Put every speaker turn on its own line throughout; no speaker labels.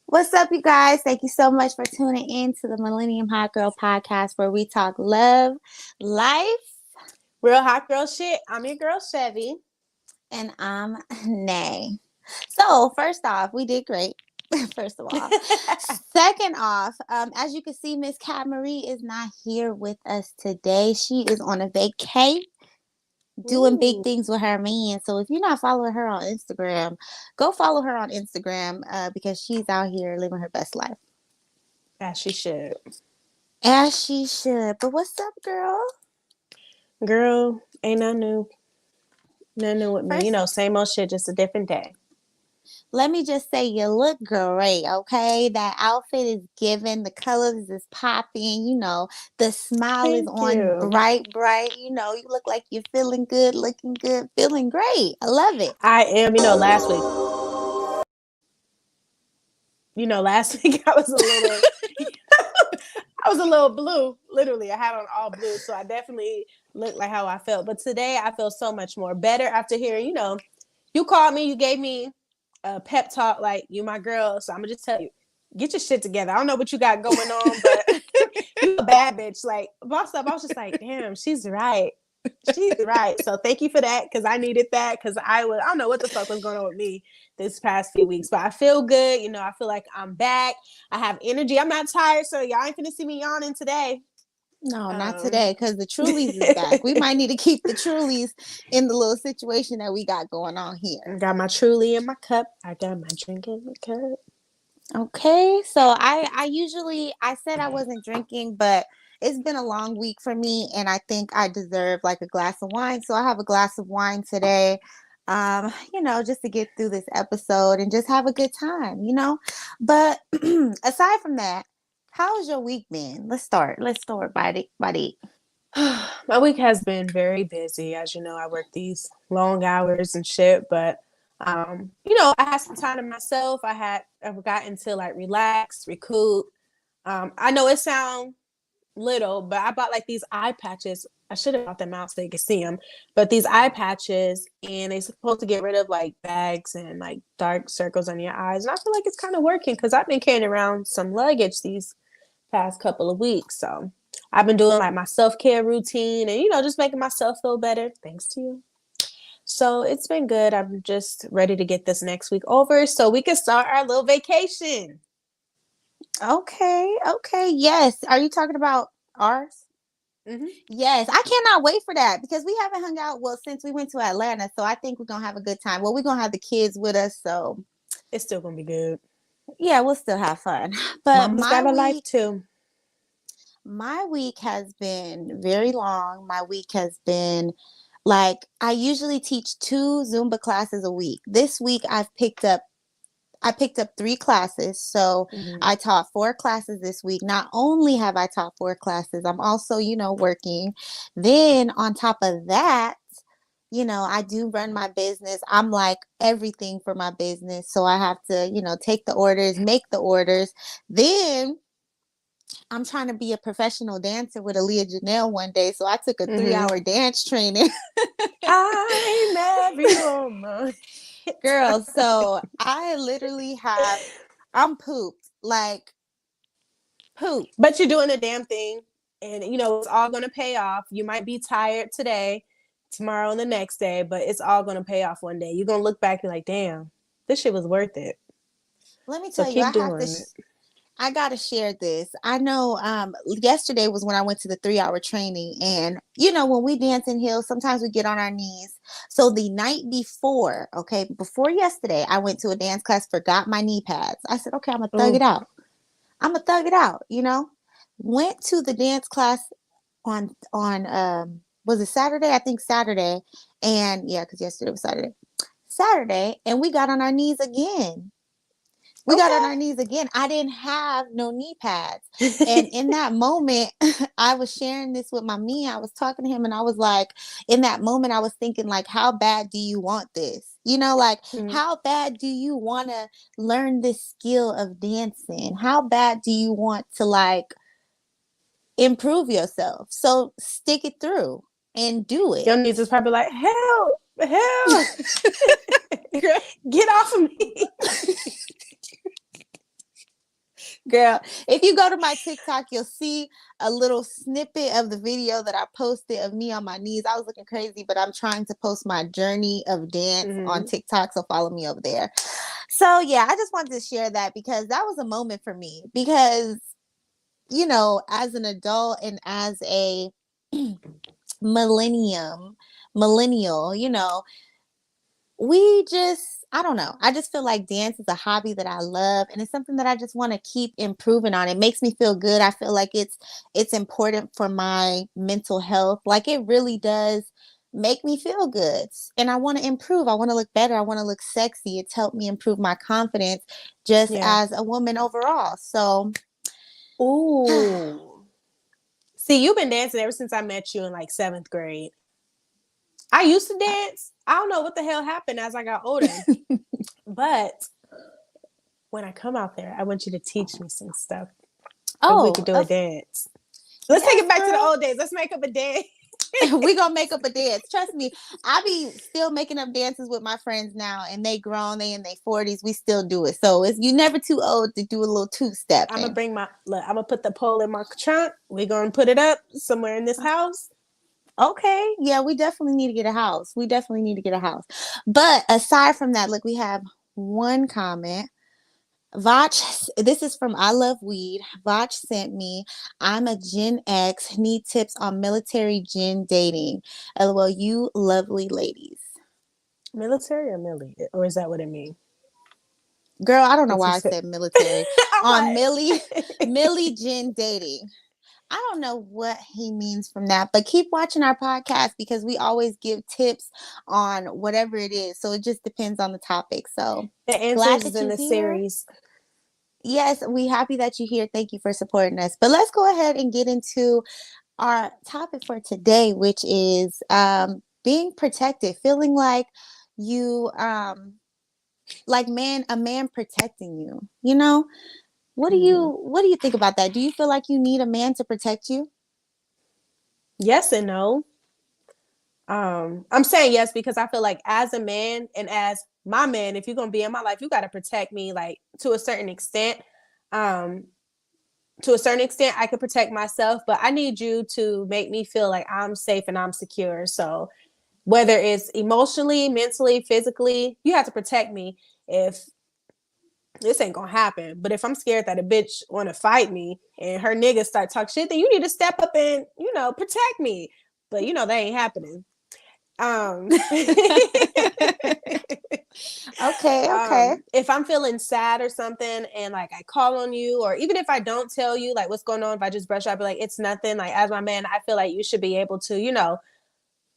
What's up, you guys? Thank you so much for tuning in to the Millennium Hot Girl podcast where we talk love, life,
Real hot girl shit. I'm your girl Chevy.
and I'm Nay. So, first off, we did great. First of all, second off, as you can see, Miss Cat Marie is not here with us today. She is on a vacay doing big
Ooh.
things with her man. So if you're not following her on Instagram, go follow her on Instagram because she's out here living her best life.
As she should.
As she should. But what's up, girl?
Girl, ain't nothing new. Nothing new with me.
First,
Same old shit, just a different day.
let me just say you look great, okay? That outfit is given, the colors is popping, the smile is
Thank
on
you.
bright, you look like you're feeling good, looking good, feeling great. I love it.
I am, last week I was a little I was a little blue. Literally, I had on all blue. So I definitely looked like how I felt. But today I feel so much more better after hearing, you called me, you gave me a pep talk, like you my girl. So I'm gonna just tell you, get your shit together. I don't know what you got going on, but you a bad bitch. Like, boss up, I was just like, damn, she's right. She's right. So thank you for that, because I needed that, because I don't know what the fuck was going on with me this past few weeks, but I feel good. I feel like I'm back. I have energy. I'm not tired, so y'all ain't gonna see me yawning today.
No, not today, because the Trulies is back. We might need to keep the Trulies in the little situation that we got going on here.
Got my Truly in my cup. I got my drink in my cup.
Okay, so I said I wasn't drinking, but it's been a long week for me, and I think I deserve like a glass of wine. So I have a glass of wine today, just to get through this episode and just have a good time. But aside from that, how's your week been? Let's start by the
My week has been very busy. As you know, I work these long hours and shit, but I had some time to myself. I've gotten to like relax, recoup. I know it sounds little, but I bought like these eye patches. I should have bought them out so you could see them. But these eye patches, and they're supposed to get rid of like bags and like dark circles on your eyes. And I feel like it's kind of working, because I've been carrying around some luggage these past couple of weeks. So I've been doing like my self-care routine and, just making myself feel better. Thanks to you. So it's been good. I'm just ready to get this next week over so we can start our little vacation.
Okay, yes. Are you talking about ours?
Mm-hmm.
Yes, I cannot wait for that, because we haven't hung out since we went to Atlanta. So I think we're gonna have a good time. Well, we're gonna have the kids with us, so
It's still gonna be good.
yeah, we'll still have fun. But
Mama's got a life too.
My week has been very long. My week has been like, I usually teach 2 Zumba classes a week. This week I picked up 3 classes. So I taught 4 classes this week. Not only have I taught 4 classes, I'm also, working. Then on top of that, I do run my business. I'm like everything for my business. So I have to, take the orders, make the orders. Then I'm trying to be a professional dancer with Aaliyah Janelle one day. So I took a 3-hour dance training.
I'm every woman.
Girl, so I literally I'm pooped. Like, poop.
But you're doing a damn thing. And, it's all going to pay off. You might be tired today, tomorrow, and the next day, but it's all going to pay off one day. You're going to look back and like, damn, this shit was worth it.
Let me
So
tell you,
keep doing it.
I got to share this. I know yesterday was when I went to the 3-hour training, and when we dance in heels, sometimes we get on our knees. So the night before, before yesterday, I went to a dance class, forgot my knee pads. I said, okay, I'm going to thug it out. Went to the dance class on was it Saturday? I think Saturday. And yeah, because yesterday was Saturday, and we got on our knees again. Got on our knees again. I didn't have no knee pads. And in that moment, I was sharing this with my man. I was talking to him, and I was like, in that moment, I was thinking, like, how bad do you want this? How bad do you want to learn this skill of dancing? How bad do you want to, like, improve yourself? So stick it through and do it.
Your knees is probably like, help. Get off of me.
Girl, if you go to my TikTok, you'll see a little snippet of the video that I posted of me on my knees. I was looking crazy, but I'm trying to post my journey of dance on
Mm-hmm.
TikTok, so follow me over there. So yeah, I just wanted to share that because that was a moment for me. Because as an adult and as a millennial, we just, I don't know. I just feel like dance is a hobby that I love, and it's something that I just want to keep improving on. It makes me feel good. I feel like it's important for my mental health. Like it really does make me feel good. And I want to improve. I want to look better. I want to look sexy. It's helped me improve my confidence just
Yeah.
as a woman overall. So
Ooh. See, you've been dancing ever since I met you in like 7th grade. I used to dance. I don't know what the hell happened as I got older. But when I come out there, I want you to teach me some stuff. And we
oh,
could do a dance. Let's take
yes,
it back to the
girl.
old days. Let's make up a dance.
We gonna make up a dance. Trust me, I be still making up dances with my friends now, and they grown, they in their 40s. We still do it, so it's you never too old to do a little two
I'm gonna
stepping.
bring my look. I'm gonna put the pole in my trunk. We're gonna put it up somewhere in this house.
Okay, yeah, we definitely need to get a house. We definitely need to get a house. But aside from that, look, we have one comment. Vach, this is from I Love Weed. Vach sent me, I'm a Gen X, need tips on military gen dating. LOL, you lovely ladies.
Military or millie, or is that what it means?
Girl, I don't know
It's
why I
just,
said military.
I'm
On
like,
Millie Gen dating. I don't know what he means from that, but keep watching our podcast because we always give tips on whatever it is. So it just depends on the topic. So
the
glad
answers is
that
in
you're
the
here.
series.
Yes, we happy that you're here. Thank you for supporting us. But let's go ahead and get into our topic for today, which is being protected, feeling like you like a man protecting you.
Mm-hmm.
What do you think about that? Do you feel like you need a man to protect you?
Yes and no. I'm saying yes because I feel like as a man and as my man, if you're gonna be in my life, you got to protect me like to a certain extent. Um, to a certain extent, I can protect myself, but I need you to make me feel like I'm safe and I'm secure. So whether it's emotionally, mentally, physically, you have to protect me. If this ain't gonna happen, but if I'm scared that a bitch want to fight me and her niggas start talk shit, then you need to step up and protect me. But that ain't happening.
Okay, okay.
If I'm feeling sad or something and like I call on you, or even if I don't tell you like what's going on, if I just brush up, be like, it's nothing. Like as my man, I feel like you should be able to,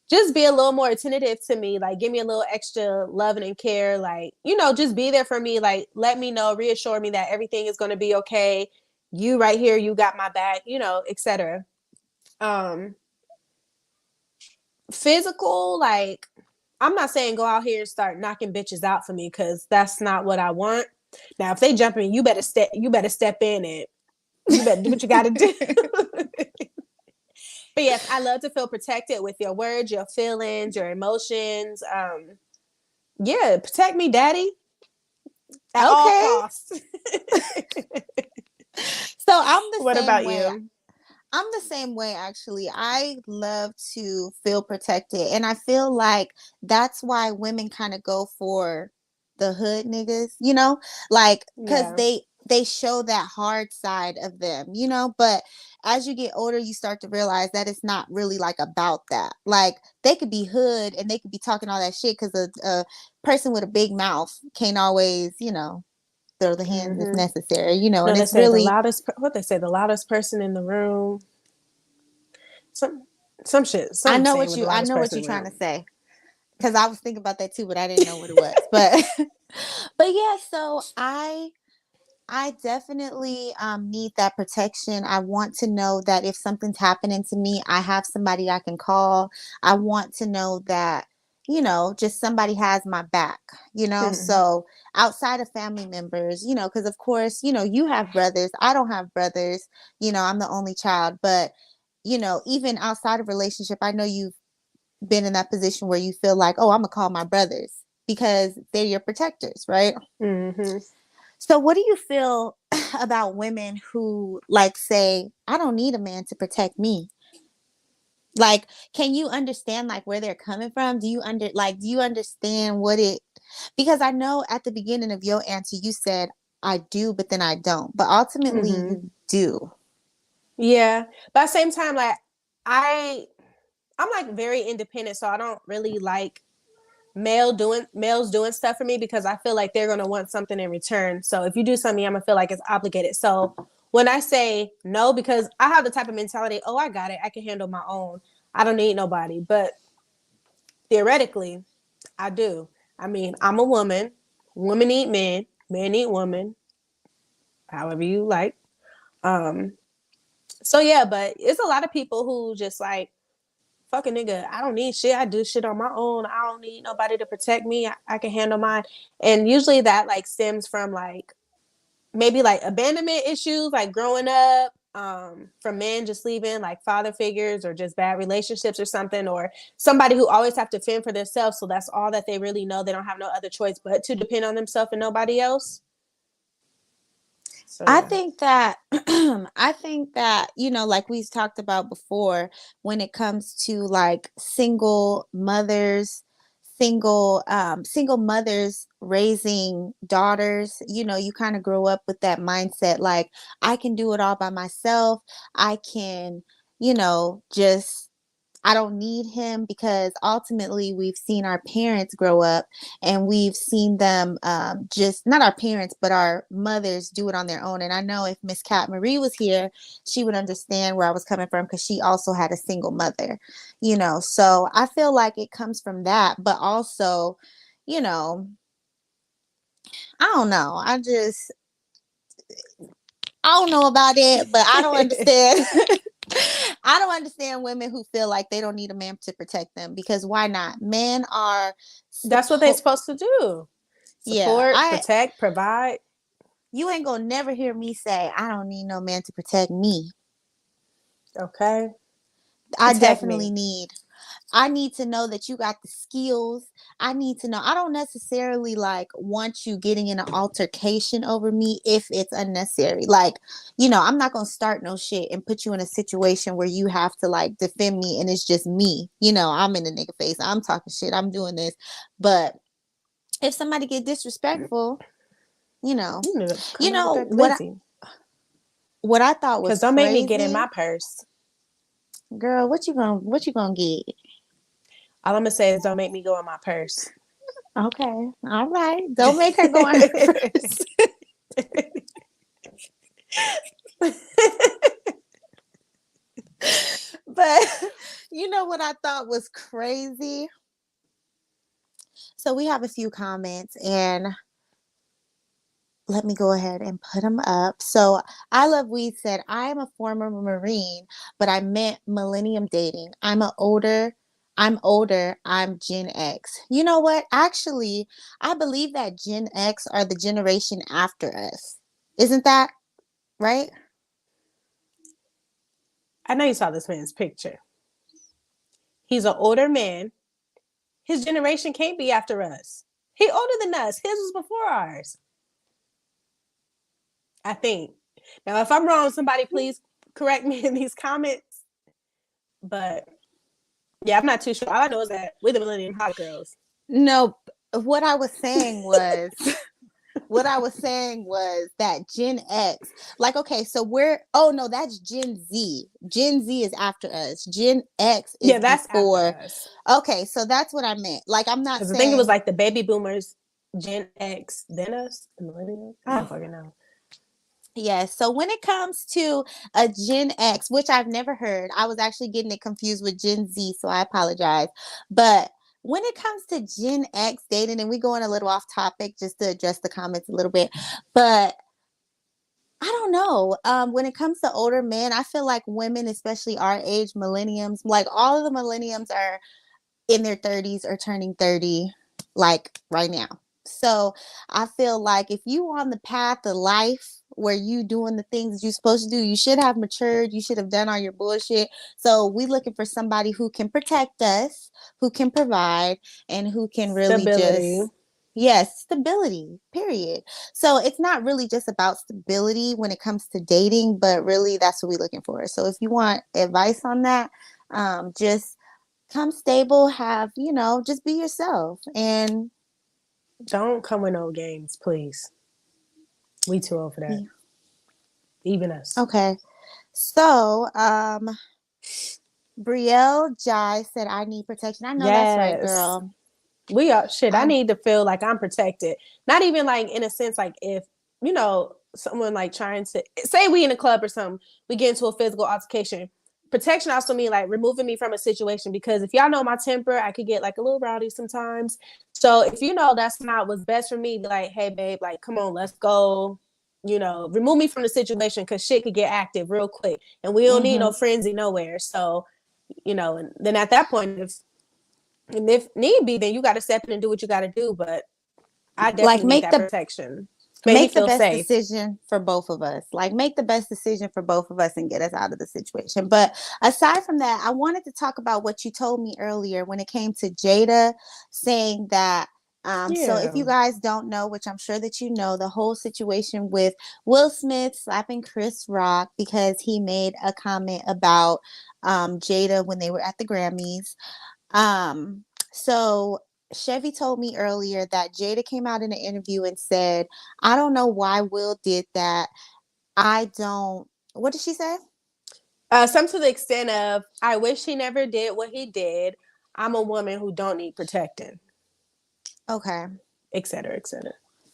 just be a little more attentive to me, like give me a little extra loving and care, like, just be there for me, like let me know, reassure me that everything is going to be okay. You right here, you got my back, etc. Um, physical, like I'm not saying go out here and start knocking bitches out for me because that's not what I want. Now, if they jump in, you better step in and you better do what you got to do. But yes, I love to feel protected with your words, your feelings, your emotions. Yeah, protect me, daddy, at all
Okay.
costs.
So I'm the
What
same
about
way.
you?
I'm the same way actually. I love to feel protected, and I feel like that's why women kind of go for the hood niggas, like cuz
Yeah.
they show that hard side of them, but as you get older you start to realize that it's not really like about that. Like they could be hood and they could be talking all that shit cuz a person with a big mouth can't always, throw the hands if
Mm-hmm.
necessary,
No,
and
they
it's
say the
really
loudest. What they say, the loudest person in the room. Some some shit. Some saying with the
I
loudest
know what
person
you're
in the
trying to
room.
say. Because I was thinking about that too, but I didn't know what it was. But but yeah, so I definitely need that protection. I want to know that if something's happening to me, I have somebody I can call. I want to know that just somebody has my back.
Mm-hmm.
So outside of family members, because of course, you have brothers. I don't have brothers. I'm the only child, but even outside of relationship, I know you've been in that position where you feel like, oh, I'm gonna call my brothers because they're your protectors, right?
Mm-hmm.
So what do you feel about women who like say, I don't need a man to protect me? Like, can you understand like where they're coming from? Do you understand what it, because I know at the beginning of your answer you said I do, but then I don't. But ultimately
Mm-hmm.
you do.
Yeah, but at the same time, like I, I'm like very independent, so I don't really like males doing stuff for me because I feel like they're gonna want something in return. So if you do something, I'm gonna feel like it's obligated. So when I say no, because I have the type of mentality, oh, I got it, I can handle my own. I don't need nobody. But theoretically, I do. I mean, I'm a woman. Women need men. Men need women. However you like. Um. So yeah, but it's a lot of people who just like fucking nigga, I don't need shit. I do shit on my own. I don't need nobody to protect me. I can handle mine. And usually that like stems from like maybe like abandonment issues, like growing up, from men just leaving, like father figures or just bad relationships or something, or somebody who always have to fend for themselves. So that's all that they really know. They don't have no other choice but to depend on themselves and nobody else. So
I
yeah.
think that I think that, like we talked about before, when it comes to like single mothers raising daughters, you kind of grow up with that mindset like I can do it all by myself. I can, just I don't need him, because ultimately we've seen our parents grow up and we've seen them, just not our parents, but our mothers do it on their own. And I know if Miss Cat Marie was here, she would understand where I was coming from because she also had a single mother, So I feel like it comes from that, but also, you know, I don't know. I don't know about it, but I don't understand. I don't understand women who feel like they don't need a man to protect them, because why not? Men are
That's what they're
supposed,
supposed to do.
yeah,
Support, protect, provide.
you ain't gonna never hear me say I don't need no man to protect me.
Okay.
I
Protect
definitely
me.
need I need to know that you got the skills. I need to know. I don't necessarily like want you getting in an altercation over me if it's unnecessary. Like, I'm not going to start no shit and put you in a situation where you have to like defend me and it's just me. I'm in the nigga face. I'm talking shit. I'm doing this. But if somebody get disrespectful, you know,
You need to
you
come out with
know
that
what I,
glizzy.
what I thought was
Cause don't make me get in
crazy,
my purse.
girl. What you gonna get?
All I'm gonna say is don't make me go in my purse.
Okay, all right. Don't make her go on her first. But you know what I thought was crazy? So we have a few comments, and let me go ahead and put them up. So I Love Weed said, I am a former Marine, but I meant millennium dating. I'm older, I'm Gen X. You know what? Actually, I believe that Gen X are the generation after us. Isn't that right?
I know you saw this man's picture. He's an older man. His generation can't be after us. He older than us. His was before ours. I think. Now, if I'm wrong, somebody please correct me in these comments. But yeah, I'm not too sure. All I know is that we're the Millennium Hot Girls.
No, what I was saying was what I was saying was that Gen X, like, okay, so oh no, that's Gen Z. Gen Z is after us. Gen X
Yeah,
is
that's after
before.
us.
Okay, so that's what I meant. Like, I'm not
Because I think it was
saying,
like the baby boomers, Gen X, then us, the millennials. I don't fucking know.
yes. So when it comes to a Gen X, which I've never heard, I was actually getting it confused with Gen Z, so I apologize. But when it comes to Gen X dating, and we going a little off topic just to address the comments a little bit, but I don't know. When it comes to older men, I feel like women, especially our age, millenniums, like all of the millenniums are in their 30s or turning 30, like right now. So I feel like if you on the path of life where you doing the things you're supposed to do, you should have matured. You should have done all your bullshit. So we looking for somebody who can protect us, who can provide, and who can really
Stability.
just Yes, stability, period. So it's not really just about stability when it comes to dating, but really that's what we're looking for. So if you want advice on that, just come stable, have, just be yourself. And
Don't come with no games, please. We too old for that.
yeah,
Even us.
okay. So, Brielle Jai said, I need protection. I know that's right,
Yes.
girl.
We are shit. I
I,
need to feel like I'm protected. Not even like in a sense, like if, someone like trying to say we in a club or something, we get into a physical altercation. Protection also mean like removing me from a situation because if y'all know my temper, I could get like a little rowdy sometimes. So if you know that's not what's best for me, like, hey babe, like come on, let's go. Remove me from the situation because shit could get active real quick. And we don't need no
mm-hmm.
frenzy nowhere. So, and then at that point, if need be, then you got to step in and do what you got to do. But I
Like
definitely need that protection. Make me
make the
feel
best
safe.
decision for both of us. Like make the best decision for both of us and get us out of the situation. But aside from that, I wanted to talk about what you told me earlier when it came to Jada saying that so if you
Yeah.
guys don't know, which I'm sure that you know, the whole situation with Will Smith slapping Chris Rock because he made a comment about Jada when they were at the Grammys. So Chevy told me earlier that Jada came out in an interview and said, I don't know why Will did that. I don't, what did she say?
Some to the extent of, I wish he never did what he did. I'm a woman who don't need protecting,
Okay.
et cetera, et cetera.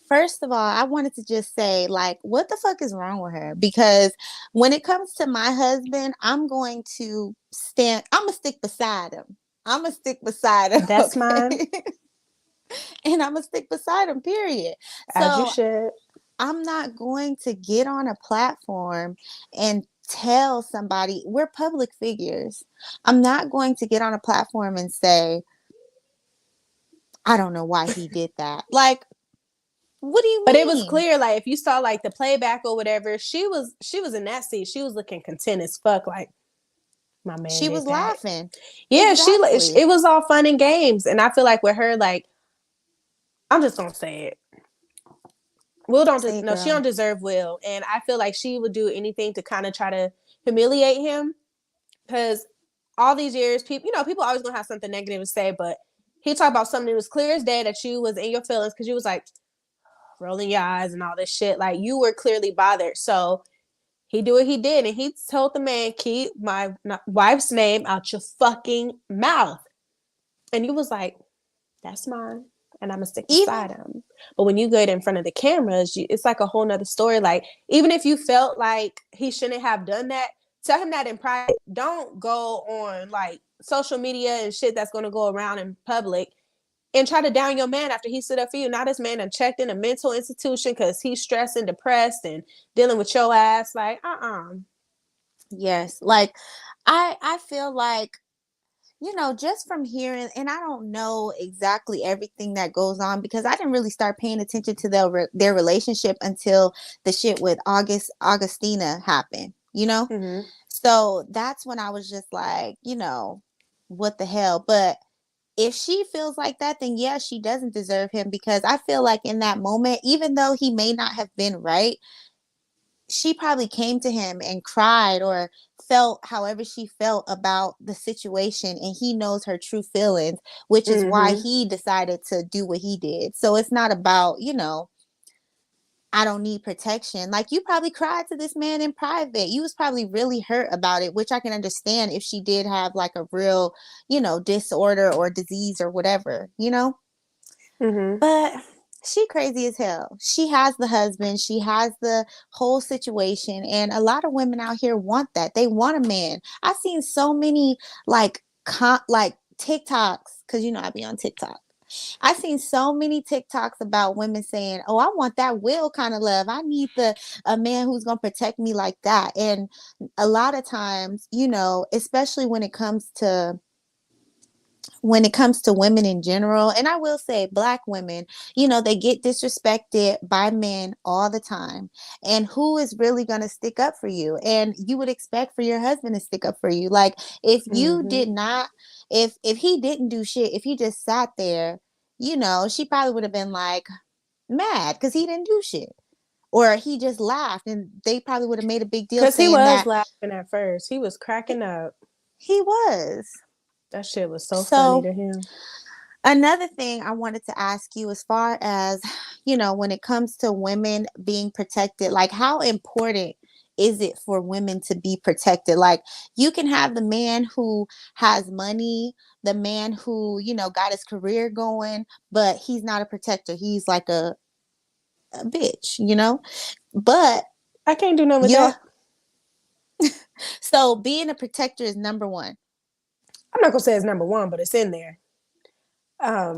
First of all, I wanted to just say, like, what the fuck is wrong with her? Because when it comes to my husband, I'm going to stick beside him. I'm going to stick beside him.
That's mine,
Okay. And I'm going to stick beside him, period.
as you
So
should.
I'm not going to get on a platform and tell somebody we're public figures. I'm not going to get on a platform and say, I don't know why he did that. Like, what do you
But it was
mean?
clear, like if you saw like the playback or whatever, she was in that seat. She was looking content as fuck. Like my man
She
did
was
that.
laughing.
Yeah,
Exactly.
it was all fun and games, and I feel like with her, like I'm just gonna say it. Will don't
Say it,
no, she
girl.
don't deserve Will, and I feel like she would do anything to kind of try to humiliate him because all these years, people always gonna have something negative to say, but he talked about something that was clear as day that you was in your feelings because you was like rolling your eyes and all this shit, like you were clearly bothered. So he did what he did, and he told the man, "Keep my wife's name out your fucking mouth," and you was like, that's mine, and I'm gonna stick
Even
beside him. But when you get in front of the cameras, it's like a whole nother story. Like even if you felt like he shouldn't have done that, tell him that in private. Don't go on like social media and shit that's gonna go around in public and try to down your man after he stood up for you. Now this man done checked in a mental institution because he's stressed and depressed and dealing with your ass. Like,
yes, like I feel like just from hearing, and I don't know exactly everything that goes on because I didn't really start paying attention to their relationship until the shit with Augustina happened,
Mm-hmm.
So that's when I was just like, what the hell? But if she feels like that, then yeah, she doesn't deserve him because I feel like in that moment, even though he may not have been right, she probably came to him and cried or felt however she felt about the situation, and he knows her true feelings, which is why
Mm-hmm.
he decided to do what he did. So it's not about, I don't need protection. Like you probably cried to this man in private. You was probably really hurt about it, which I can understand if she did have like a real, disorder or disease or whatever.
Mm-hmm.
But she crazy as hell. She has the husband, she has the whole situation, and a lot of women out here want that. They want a man. I've seen so many like TikToks cuz I be on TikTok. I've seen so many TikToks about women saying, "Oh, I want that Will kind of love. I need a man who's going to protect me like that." And a lot of times, especially when it comes to women in general, and I will say black women, they get disrespected by men all the time. And who is really going to stick up for you? And you would expect for your husband to stick up for you. Like if you
Mm-hmm.
did not, if he didn't do shit, if he just sat there, she probably would have been like mad because he didn't do shit. Or he just laughed and they probably would have made a big deal
Because he
saying
was
that
laughing at first. He was cracking up.
he was.
That shit was so funny
So
to him.
another thing I wanted to ask you, as far as, when it comes to women being protected, like how important is it for women to be protected? Like you can have the man who has money, the man who, got his career going, but he's not a protector. He's like a bitch. But
I can't do nothing with
you're
that.
so being a protector is number one.
I'm not gonna say it's number one, but it's in there.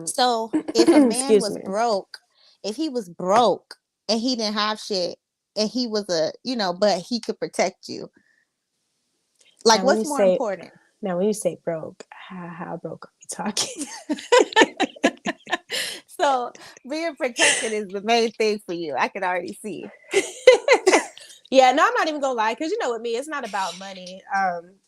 So if a man
Excuse
was
me.
broke, if he was broke and he didn't have shit and he was but he could protect you. Like
Now when you
what's more
say
important?
now when you say broke, how broke are we talking?
So being protected is the main thing for you. I can already see.
Yeah, no, I'm not even gonna lie, because with me, it's not about money.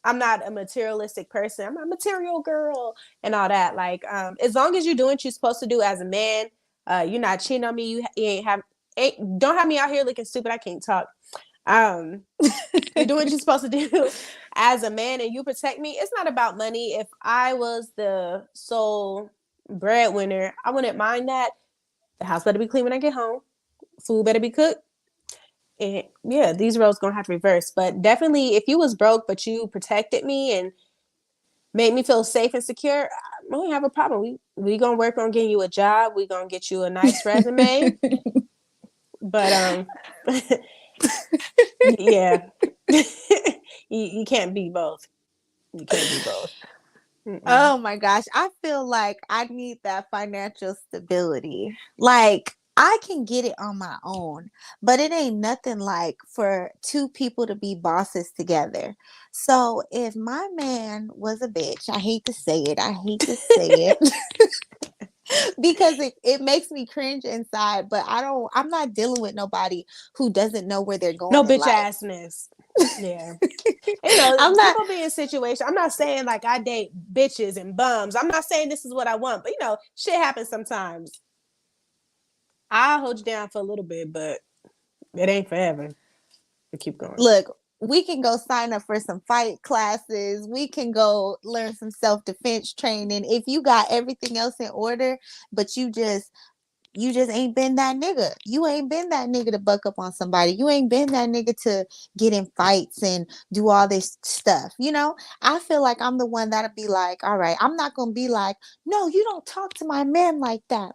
I'm not a materialistic person. I'm a material girl and all that. Like, as long as you're doing what you're supposed to do as a man, you're not cheating on me. Don't have me out here looking stupid. I can't talk. You're doing what you're supposed to do as a man, and you protect me. It's not about money. If I was the sole breadwinner, I wouldn't mind that. The house better be clean when I get home. Food better be cooked. And yeah, these roles gonna have to reverse. But definitely, if you was broke but you protected me and made me feel safe and secure, I don't have a problem. We gonna work on getting you a job. We gonna get you a nice resume. But yeah, you can't be both. You can't be both. Mm-mm.
Oh my gosh, I feel like I need that financial stability. Like I can get it on my own, but it ain't nothing like for two people to be bosses together. So if my man was a bitch, I hate to say it. I hate to say it. Because it makes me cringe inside, but I'm not dealing with nobody who doesn't know where they're
No
going in
bitch
life.
assness. Yeah.
I'm not
People be in situations. I'm not saying like I date bitches and bums. I'm not saying this is what I want, but shit happens sometimes. I'll hold you down for a little bit, but it ain't forever. We keep going.
look, we can go sign up for some fight classes. We can go learn some self-defense training. If you got everything else in order, but you just ain't been that nigga. You ain't been that nigga to buck up on somebody. You ain't been that nigga to get in fights and do all this stuff. I feel like I'm the one that'll be like, all right, I'm not gonna be like, no, you don't talk to my man like that.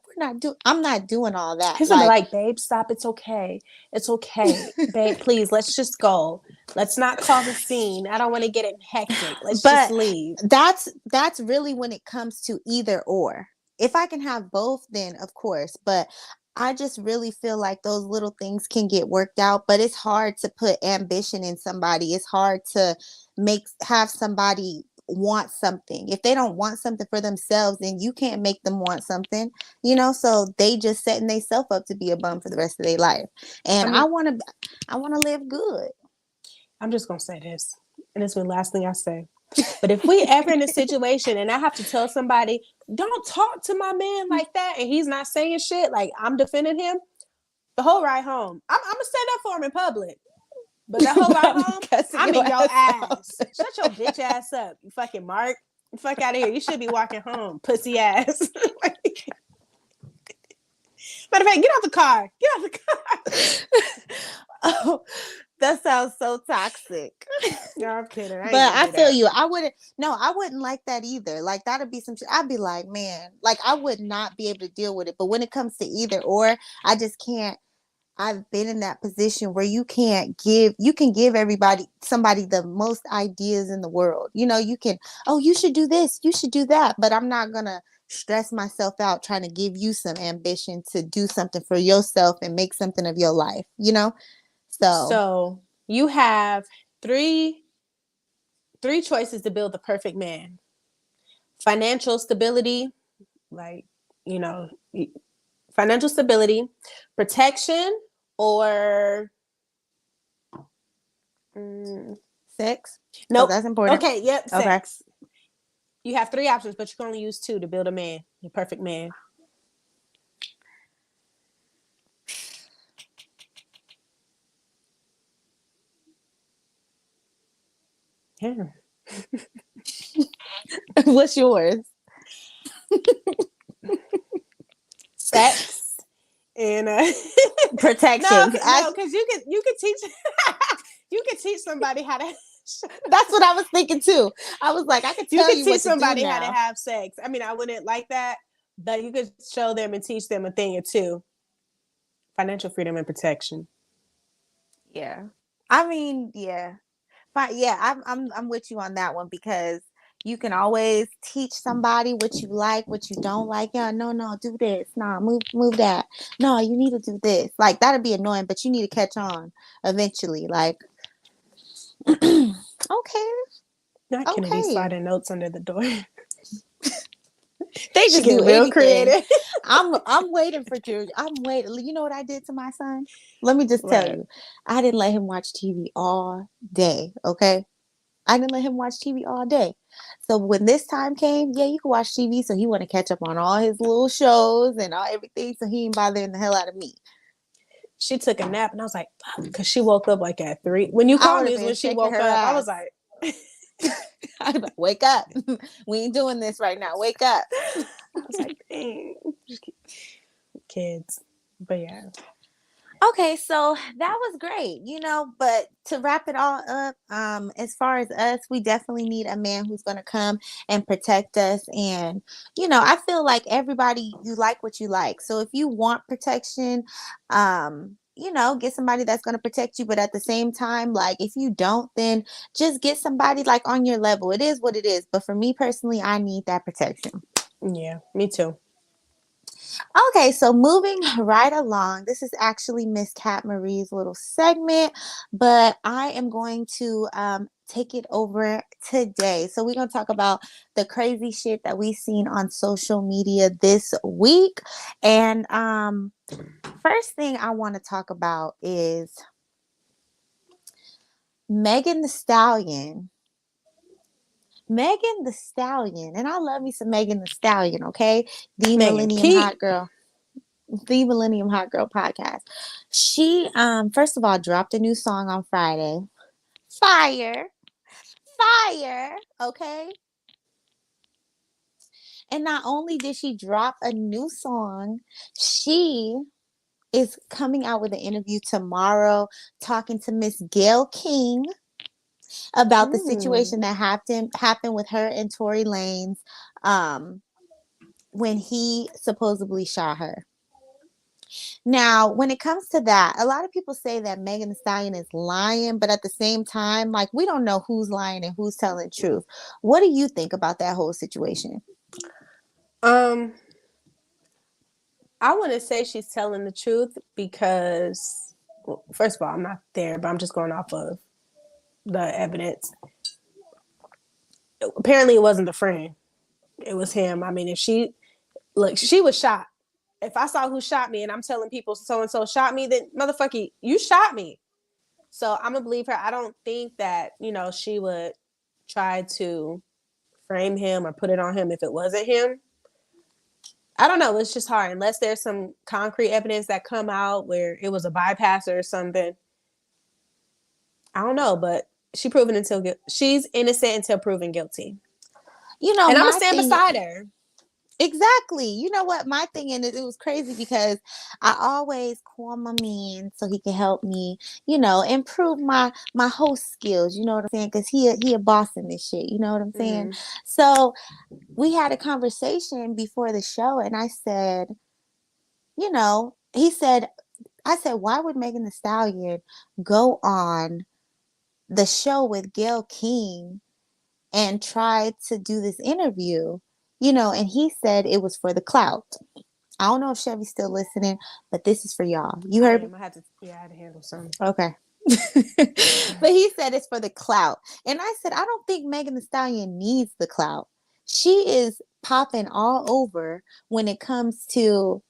I'm not doing all that.
He's gonna be
Like,
like, babe, stop. It's okay. It's okay. Babe, please, let's just go. Let's not cause a scene. I don't want to get it hectic. Let's just
but
leave.
that's really when it comes to either or. If I can have both, then of course. But I just really feel like those little things can get worked out. But it's hard to put ambition in somebody. It's hard to have somebody want something. If they don't want something for themselves, then you can't make them want something. So they just setting themselves up to be a bum for the rest of their life. And
I'm
I
just,
want to live good.
I'm just gonna say this, and it's the last thing I say. But if we ever in a situation and I have to tell somebody, don't talk to my man like that, and he's not saying shit, like I'm defending him, the whole ride home, I'm gonna stand up for him in public. But that whole ride home, I'm in your ass. Shut your bitch ass up, you fucking Mark. Fuck out of here. You should be walking home, pussy ass. Matter of fact, get out the car. Get out the car.
Oh, that sounds so toxic.
No, I'm kidding. I ain't
But
gonna
I
do
feel
that.
you. I wouldn't like that either. Like that'd be some shit. I'd be like, man, like I would not be able to deal with it. But when it comes to either or, I just can't. I've been in that position where you can give somebody the most ideas in the world. You can, oh, you should do this, you should do that. But I'm not gonna stress myself out trying to give you some ambition to do something for yourself and make something of your life. So
So you have three choices to build the perfect man: financial stability, like you know, financial stability, protection, or
sex, because
nope.
that's important.
Okay, yep,
Okay.
sex. You have three options, but you can only use two to build a man, your perfect man. Yeah.
What's yours?
Sex and no,
Protections.
no, because you could teach you could teach somebody how to.
That's what I was thinking too. I was like, I could
You
tell
could
you
teach
what to do
somebody how to
now.
have sex. I mean, I wouldn't like that, but you could show them and teach them a thing or two. Financial freedom and protection.
Yeah. I mean, yeah. But yeah, I'm with you on that one because you can always teach somebody what you like, what you don't like. Yeah, no, do this. Nah, move that. No, you need to do this. Like that'd be annoying, but you need to catch on eventually. Like, okay,
Not Kennedy
okay.
sliding notes under the door.
They
She
just do
getting real
anything.
creative.
I'm waiting for George. I'm waiting. You know what I did to my son? Let me just tell
What?
you. I didn't let him watch TV all day. Okay. I didn't let him watch TV all day. So when this time came, yeah, you can watch TV. So he want to catch up on all his little shows and all everything. So he ain't bothering the hell out of me.
She took a nap, and I was like, because she woke up like at 3. When you
I
called
would
me
have
is
been
when she
shaking
woke
her
up. I
ass.
was like,
I'd be like, wake up. We ain't doing this right now. Wake up.
I was like, dang, kids. But yeah.
Okay, so that was great, but to wrap it all up, as far as us, we definitely need a man who's going to come and protect us. And, I feel like everybody, you like what you like. So if you want protection, get somebody that's going to protect you. But at the same time, like if you don't, then just get somebody like on your level. It is what it is. But for me personally, I need that protection.
Yeah, me too.
Okay, so moving right along, this is actually Miss Cat Marie's little segment, but I am going to take it over today. So we're going to talk about the crazy shit that we've seen on social media this week. And first thing I want to talk about is Megan the Stallion. Megan the Stallion, and I love me some Megan the Stallion, okay? The
Megan
Millennium
Key.
Hot Girl. The Millennium Hot Girl podcast. She first of all dropped a new song on Friday. Fire. Fire. Okay. And not only did she drop a new song, she is coming out with an interview tomorrow talking to Miss Gail King about the situation that happened with her and Tory Lanez when he supposedly shot her. Now, when it comes to that, a lot of people say that Megan Thee Stallion is lying, but at the same time, like we don't know who's lying and who's telling the truth. What do you think about that whole situation?
Um, I want to say she's telling the truth because, well, first of all, I'm not there, but I'm just going off of the evidence. Apparently, it wasn't the friend; it was him. I mean, if she was shot. If I saw who shot me and I'm telling people so and so shot me, then motherfucker, you shot me. So I'm gonna believe her. I don't think that she would try to frame him or put it on him if it wasn't him. I don't know. It's just hard unless there's some concrete evidence that come out where it was a bypasser or something. I don't know, but she's innocent until proven guilty, and I'm gonna
My
stand
thing.
beside her.
Exactly. You know what? My thing, and it was crazy because I always call my man so he can help me, improve my host skills. You know what I'm saying? Because he a boss in this shit. You know what I'm saying?
Mm-hmm.
So we had a conversation before the show, and I said, he said, I said, why would Megan Thee Stallion go on the show with Gayle King and try to do this interview? And he said it was for the clout. I don't know if Chevy's still listening, but this is for y'all. You
I
heard me?
am. I had to handle some.
Okay. But he said it's for the clout. And I said, I don't think Megan Thee Stallion needs the clout. She is popping all over when it comes to,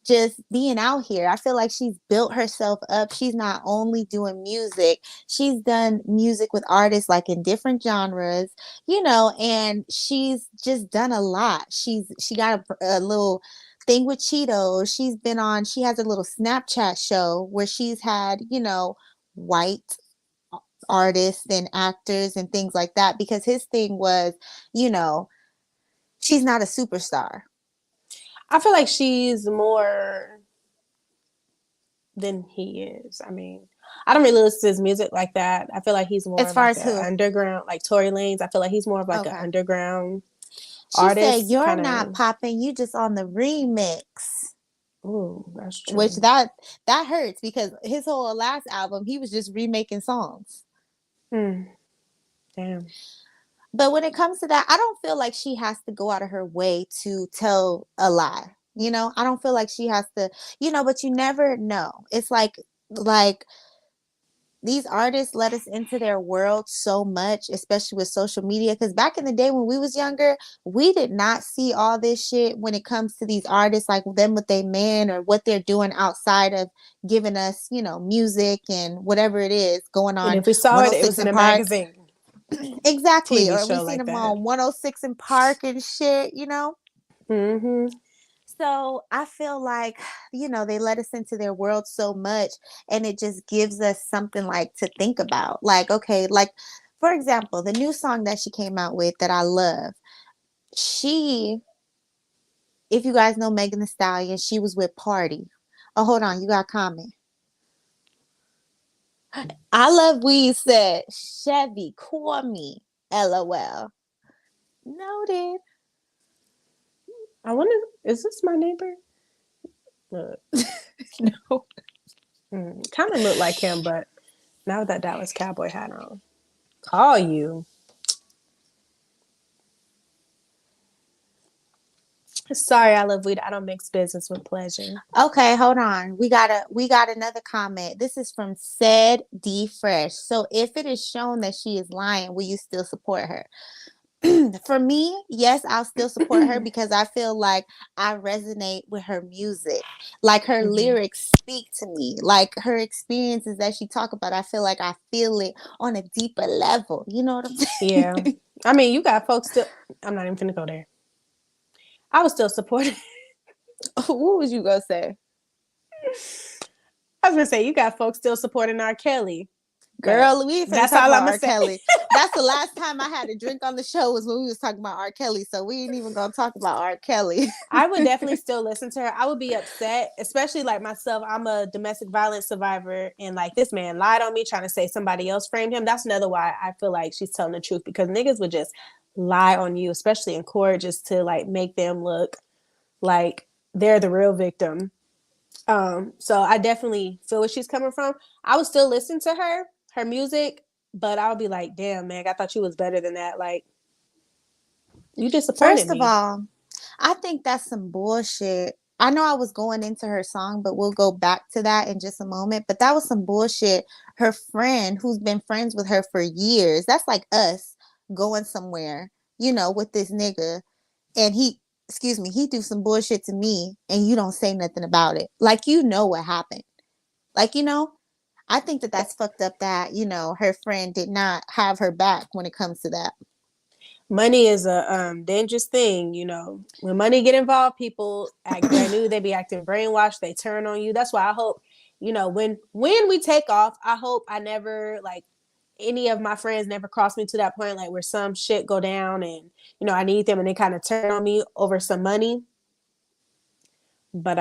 just being out here. I feel like she's built herself up. She's not only doing music, she's done music with artists like in different genres, and she's just done a lot. She got a little thing with Cheetos. She has a little Snapchat show where she's had, white artists and actors and things like that, because his thing was, you know, she's not a superstar.
I feel like she's more than he is. I mean, I don't really listen to his music like that. I feel like he's more
As far
like
as
an
who?
underground, like Tory Lanez. I feel like he's more of like an
Okay.
underground
She said,
artist,
"You're
kind
not
of.
popping. You just on the remix."
Ooh, that's
Which
true.
that hurts because his whole last album, he was just remaking songs.
Hmm. Damn.
But when it comes to that, I don't feel like she has to go out of her way to tell a lie. You know, I don't feel like she has to, but you never know. It's like these artists let us into their world so much, especially with social media. Because back in the day when we was younger, we did not see all this shit when it comes to these artists, like them with their man or what they're doing outside of giving us, music and whatever it is going
And
on
if we saw it, it
106
was in
in
a
Park.
magazine,
Exactly.
TV
Or we
show
seen
like
them
that.
on 106 in Park and shit.
Mm-hmm.
So I feel like, they let us into their world so much, and it just gives us something like to think about. Like, okay, like for example, the new song that she came out with that I love, she, if you guys know Megan Thee Stallion, she was with Party. Oh, hold on, you got a comment. I love weed said Chevy, call me. LOL. Noted.
I wonder, is this my neighbor? Look,
No.
kind of look like him, but now with that Dallas Cowboy hat on. Call you. Sorry, I love weed. I don't mix business with pleasure.
Okay, hold on. We got another comment. This is from said D Fresh. So if it is shown that she is lying, will you still support her? For me, yes, I'll still support her because I feel like I resonate with her music. Like her
Mm-hmm.
lyrics speak to me. Like her experiences that she talk about, I feel like I feel it on a deeper level. You know what I'm
Yeah.
saying?
I mean, you got folks still. I'm not even finna go there. I was still supporting.
What was you gonna say?
I was gonna say you got folks still supporting R. Kelly, but
Girl, we ain't finna
that's
talk
all I'm
about
gonna
R.
say.
Kelly. That's the last time I had a drink on the show was when we was talking about R. Kelly. So we ain't even gonna talk about R. Kelly.
I would definitely still listen to her. I would be upset, especially like myself. I'm a domestic violence survivor, and like this man lied on me, trying to say somebody else framed him. That's another why I feel like she's telling the truth, because niggas would just lie on you, especially in court, just to like make them look like they're the real victim. So I definitely feel where she's coming from. I would still listen to her music, but I would be like, damn, man, I thought you was better than that. Like, you disappointed
First of
me.
all, I think that's some bullshit. I know I was going into her song, but we'll go back to that in just a moment. But that was some bullshit. Her friend, who's been friends with her for years, that's like us going somewhere, with this nigga, and he do some bullshit to me, and you don't say nothing about it. Like, what happened. Like, I think that that's fucked up that, her friend did not have her back when it comes to that.
Money is a dangerous thing, you know. When money get involved, people act brand new. They be acting brainwashed. They turn on you. That's why I hope, when we take off, I hope I never like any of my friends never cross me to that point like where some shit go down and I need them and they kind of turn on me over some money. But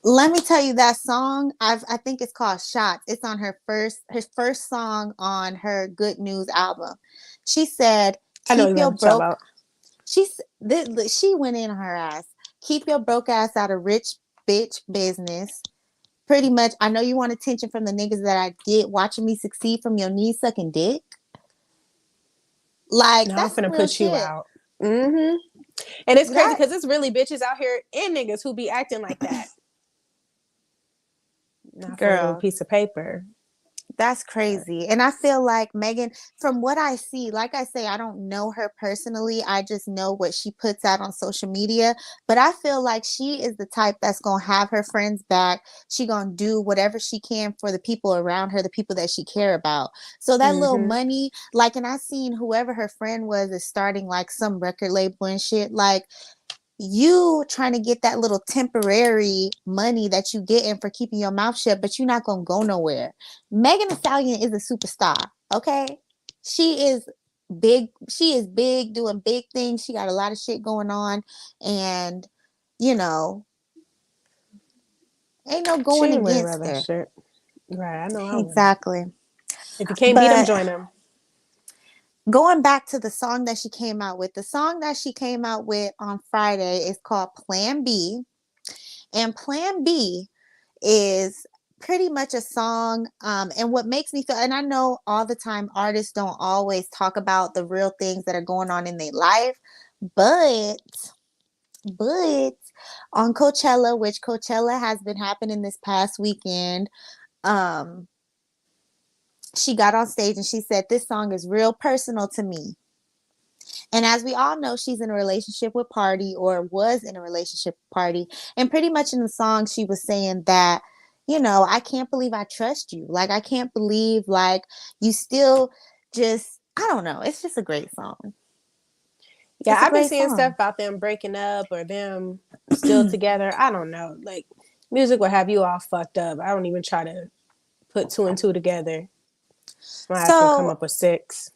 Let me tell you that song. I think it's called Shots. It's on her first song on her Good News album. She said,
I know
"Keep your
exactly what you're talking
broke."
about.
She went in her ass. Keep your broke ass out of rich bitch business. Pretty much, I know you want attention from the niggas that I get watching me succeed from your knee sucking dick. Like,
Now I'm
that's some
finna
real
put you
shit.
out. Mm-hmm. And it's crazy
That
because it's really bitches out here and niggas who be acting like that. Not for a little
girl.
piece of paper.
That's
But
crazy. And I feel like Megan, from what I see, like I say, I don't know her personally. I just know what she puts out on social media. But I feel like she is the type that's going to have her friends back. She going to do whatever she can for the people around her, the people that she care about. So that little
mm-hmm.
money, like, and I seen whoever her friend was is starting like some record label and shit. Like, you trying to get that little temporary money that you getting for keeping your mouth shut, but you're not gonna go nowhere. Megan Thee Stallion is a superstar. Okay. She is big. She is big, doing big things. She got a lot of shit going on. And, you know, ain't no
She
going
ain't worried about
against
that
her.
shit. Right, I know I wouldn't.
Exactly.
If you can't beat them,
But
join them.
going back to the song that she came out with, the song that she came out with on Friday is called Plan B. And Plan B is pretty much a song. And what makes me feel, and I know all the time artists don't always talk about the real things that are going on in their life, but but on Coachella, which Coachella has been happening this past weekend, um, she got on stage and she said, "This song is real personal to me." And as we all know, she's in a relationship with Party, or was in a relationship with Party. And pretty much in the song, she was saying that, I can't believe I trust you. Like, I can't believe, like, you still just, I don't know. It's just a great song.
Yeah,
It's a
I've been
great
seeing stuff
song.
about them breaking up or them still together. I don't know. Like, music will have you all fucked up. I don't even try to put two and two together. My ass gonna come
So
up with six.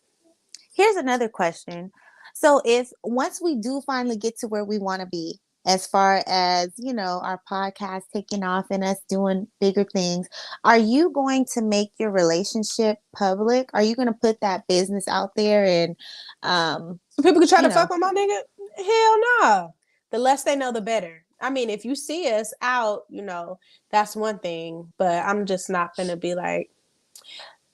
here's another question. So if once we do finally get to where we want to be, as far as, our podcast taking off and us doing bigger things, are you going to make your relationship public? Are you going to put that business out there and,
So people can try
you
to fuck
know,
with my nigga? Hell no. The less they know, the better. I mean, if you see us out, that's one thing. But I'm just not gonna be like,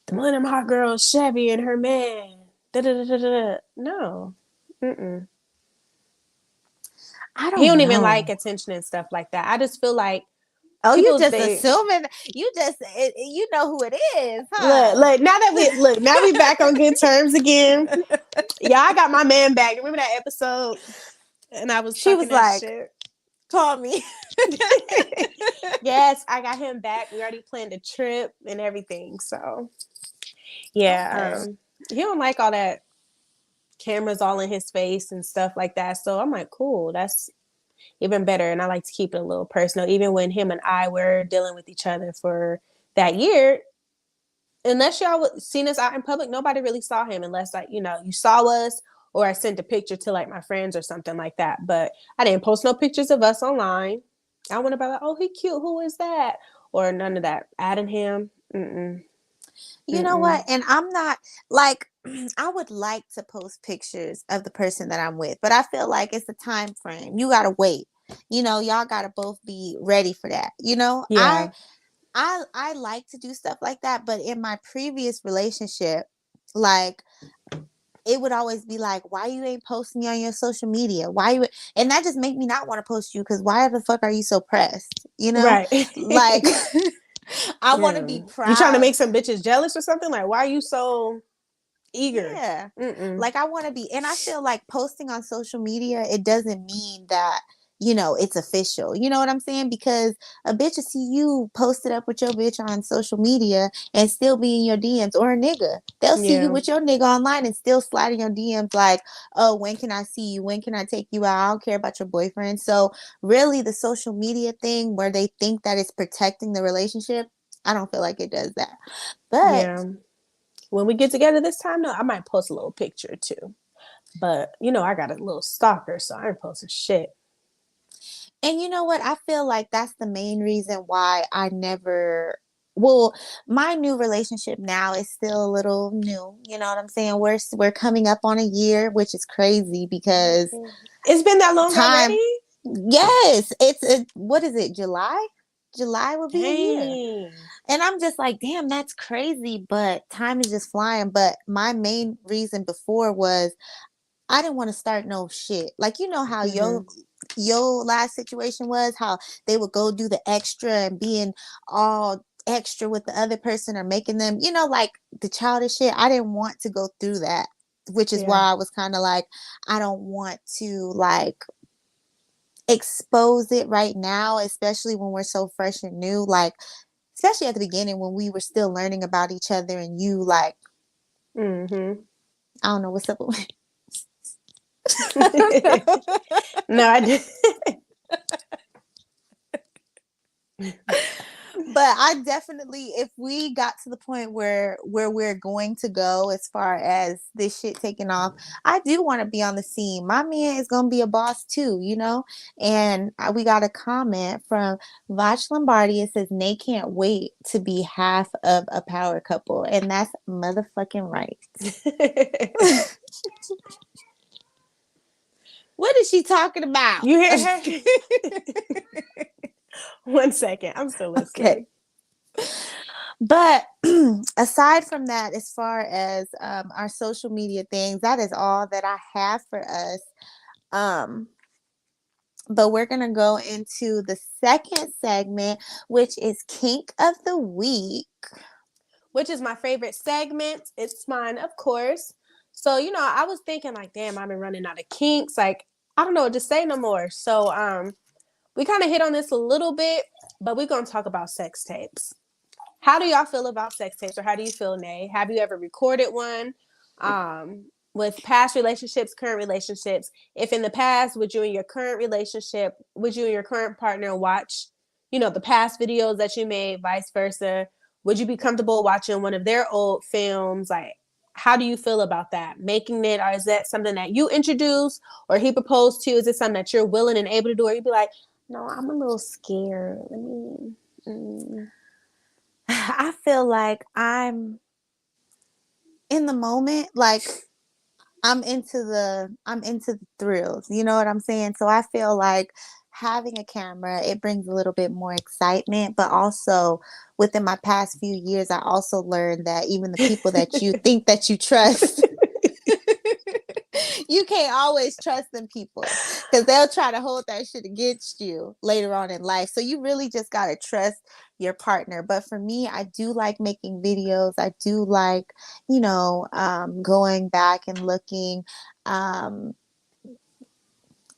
the Millennium hot girl Chevy and her man. Da, da, da, da, da. No. Mm-mm.
I
He
don't
don't even like
know.
attention and stuff like that. I just feel like
Oh, you
people
just
they
assuming, you know who it is,
look,
huh?
look, now we back on good terms again. Yeah, I got my man back. Remember that episode? And I was
She
talking
was
that
like,
shit.
call me.
Yes, I got him back. We already planned a trip and everything. So yeah,
Okay.
he don't like all that cameras all in his face and stuff like that. So I'm like, cool, that's even better. And I like to keep it a little personal. Even when him and I were dealing with each other for that year, unless y'all seen us out in public, nobody really saw him unless, like, you saw us or I sent a picture to like my friends or something like that. But I didn't post no pictures of us online. I wouldn't be like, oh, he cute. Who is that? Or none of that. Adding him. Mm-mm.
You know
Mm-mm.
what? And I'm not like, I would like to post pictures of the person that I'm with, but I feel like it's a time frame. You gotta wait. Y'all gotta both be ready for that.
Yeah.
I like to do stuff like that, but in my previous relationship, like, it would always be like, why you ain't posting me on your social media? Why you, and that just make me not want to post you, because why the fuck are you so pressed?
Right.
Like, I want to
Yeah.
be
You trying to
proud.
make some bitches jealous or something? Like, why are you so eager?
Yeah.
Mm-mm.
Like, I want to be, and I feel like posting on social media, it doesn't mean that, it's official. You know what I'm saying? Because a bitch will see you posted up with your bitch on social media and still be in your DMs, or a nigga. They'll see you
Yeah.
with your nigga online and still sliding your DMs like, oh, when can I see you? When can I take you out? I don't care about your boyfriend. So, really, the social media thing where they think that it's protecting the relationship, I don't feel like it does that. But
Yeah. When we get together this time, though, I might post a little picture too. But I got a little stalker, so I ain't posting shit.
And you know what? I feel like that's the main reason why I never. Well, my new relationship now is still a little new. You know what I'm saying? We're coming up on a year, which is crazy because
It's been that long
time.
already?
Yes, what is it? July? July will be a year.
Dang.
And I'm just like, damn, that's crazy, but time is just flying. But my main reason before was I didn't want to start no shit. Like, how
Mm-hmm.
your last situation was, how they would go do the extra and being all extra with the other person, or making them, like the childish shit. I didn't want to go through that, which is
Yeah.
why I was kind of like, I don't want to like expose it right now, especially when we're so fresh and new. Like, especially at the beginning when we were still learning about each other, and you like,
Mm-hmm.
I don't know what's up with
No, I did.
But I definitely, if we got to the point where we're going to go as far as this shit taking off, I do want to be on the scene. My man is gonna be a boss too, you know. And we got a comment from Vach Lombardi. It says, "Nay can't wait to be half of a power couple," and that's motherfucking right. What is she talking about?
You hear her? 1 second. I'm still listening.
Okay. But aside from that, as far as our social media things, that is all that I have for us. But we're going to go into the second segment, which is Kink of the Week.
Which is my favorite segment. It's mine, of course. So, I was thinking like, damn, I've been running out of kinks. Like, I don't know what to say no more. So, we kind of hit on this a little bit, but we're going to talk about sex tapes. How do y'all feel about sex tapes, or how do you feel, Nay? Have you ever recorded one? With past relationships, current relationships? If in the past, would you and your current partner watch, the past videos that you made, vice versa? Would you be comfortable watching one of their old films? Like, how do you feel about that? Making it, or is that something that you introduced or he proposed to? Is it something that you're willing and able to do? Or you'd be like, no, I'm a little scared.
I feel like I'm in the moment, like I'm into the thrills. You know what I'm saying? So I feel like having a camera, it brings a little bit more excitement, but also within my past few years, I also learned that even the people that you think that you trust, you can't always trust them people, because they'll try to hold that shit against you later on in life. So you really just got to trust your partner. But for me, I do like making videos. I do like, going back and looking.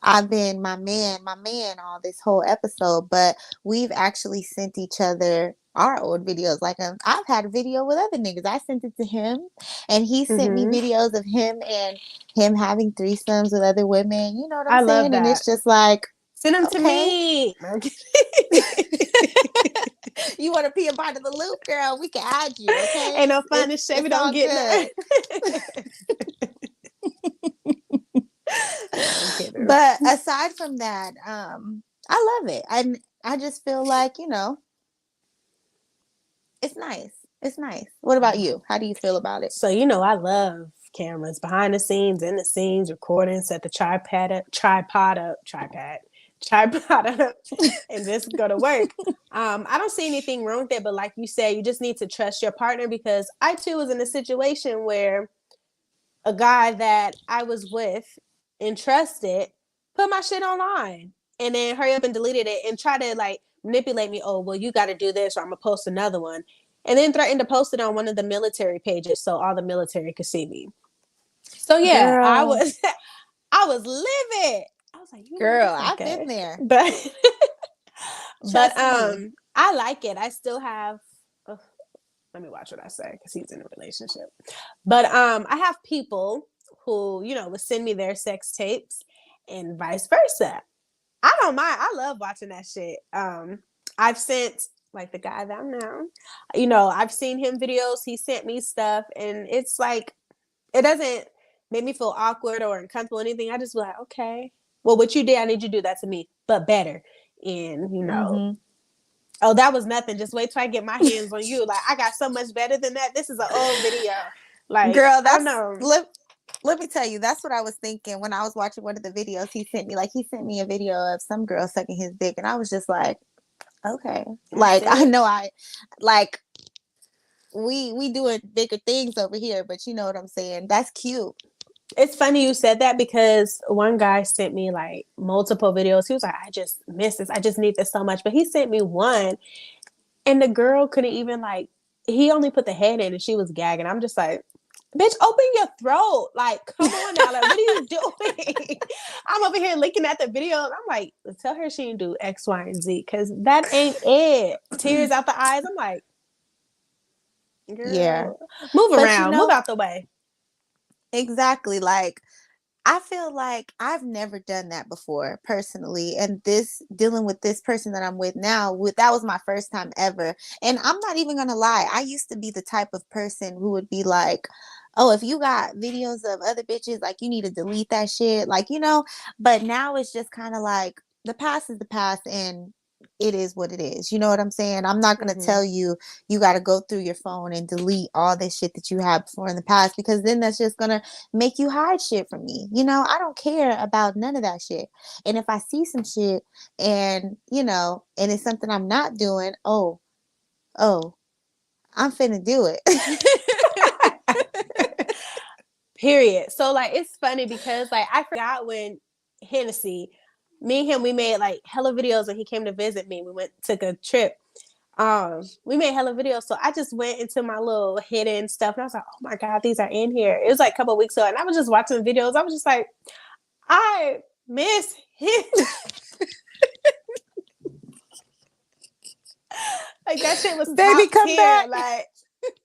I've been my man all this whole episode, but we've actually sent each other our old videos. Like, I've had a video with other niggas. I sent it to him, and he sent me videos of him and him having threesomes with other women. You know what I'm
I love
saying?
that.
And it's just like,
send them to
okay.
me.
You want to be a part of the loop, girl? We can add you. Okay,
ain't no fun if Chevy don't get
good. But aside from that, I love it. I just feel like, it's nice. It's nice. What about you? How do you feel about it?
So, I love cameras behind the scenes, in the scenes, recording, set the tripod up, and just go to work. I don't see anything wrong with it, but like you said, you just need to trust your partner, because I too was in a situation where a guy that I was with and trusted put my shit online and then hurry up and deleted it and try to like manipulate me. Oh, well, you got to do this or I'm gonna post another one. And then threatened to post it on one of the military pages so all the military could see me. So yeah,
Girl.
I was livid. I was like,
girl, I've been there.
But
me.
I like it. I still have let me watch what I say, because he's in a relationship. But I have people who, would send me their sex tapes and vice versa. I don't mind. I love watching that shit. I've sent like the guy that I'm now, I've seen him videos. He sent me stuff, and it's like, it doesn't make me feel awkward or uncomfortable or anything. I just be like, okay, well, what you did, I need you to do that to me, but better. And oh, that was nothing. Just wait till I get my hands on you. Like, I got so much better than that. This is an old video. Like,
girl, that's,
I know.
Let me tell you, that's what I was thinking when I was watching one of the videos he sent me. Like, he sent me a video of some girl sucking his dick, and I was just like, okay. Like, I know we doing bigger things over here, but you know what I'm saying? That's cute.
It's funny you said that, because one guy sent me like multiple videos. He was like, I just miss this. I just need this so much. But he sent me one, and the girl couldn't even like, he only put the head in and she was gagging. I'm just like, bitch, open your throat. Like, come on now. Like, what are you doing? I'm over here looking at the video, and I'm like, tell her she didn't do X, Y, and Z, because that ain't it. Tears out the eyes. I'm like, girl,
yeah.
move around. Move out the way.
Exactly. Like, I feel like I've never done that before personally. And this dealing with this person that I'm with now, that was my first time ever. And I'm not even gonna lie, I used to be the type of person who would be like, oh, if you got videos of other bitches, like you need to delete that shit. Like, but now it's just kind of like the past is the past and it is what it is. You know what I'm saying? I'm not gonna
Mm-hmm.
tell you you got to go through your phone and delete all this shit that you had before in the past, because then that's just gonna make you hide shit from me. I don't care about none of that shit. And if I see some shit and, and it's something I'm not doing, oh, I'm finna do it.
Period. So like it's funny because like I forgot when Hennessy, me and him, we made like hella videos when he came to visit me. We took a trip. We made hella videos. So I just went into my little hidden stuff and I was like, oh my God, these are in here. It was like a couple weeks ago and I was just watching videos. I was just like, I miss him. Like that shit was
Baby,
top
come
tier.
back.
Like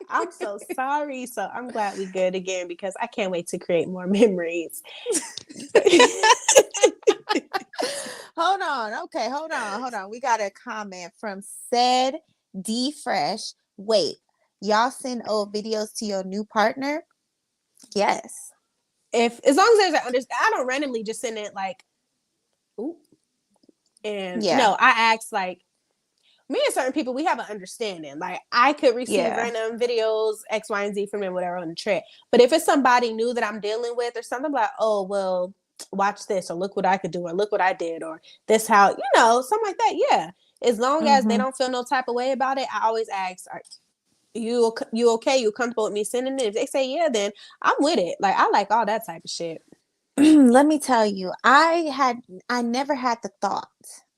I'm so sorry. So I'm glad we good again because I can't wait to create more memories.
Hold on. Okay, hold on. We got a comment from said D Fresh. Wait, y'all send old videos to your new partner? Yes.
If as long as there's an understand, I don't randomly just send it like, ooh. And
Yeah.
no, I ask like me and certain people, we have an understanding. Like I could receive
Yeah.
random videos, X, Y, and Z from them, whatever on the trip. But if it's somebody new that I'm dealing with or something, like, oh well, watch this or look what I could do or look what I did or this how something like that. Yeah, as long as they
Mm-hmm.
don't feel no type of way about it, I always ask, are you okay? You comfortable with me sending it? If they say yeah, then I'm with it. Like I like all that type of shit.
Let me tell you, I never had the thought.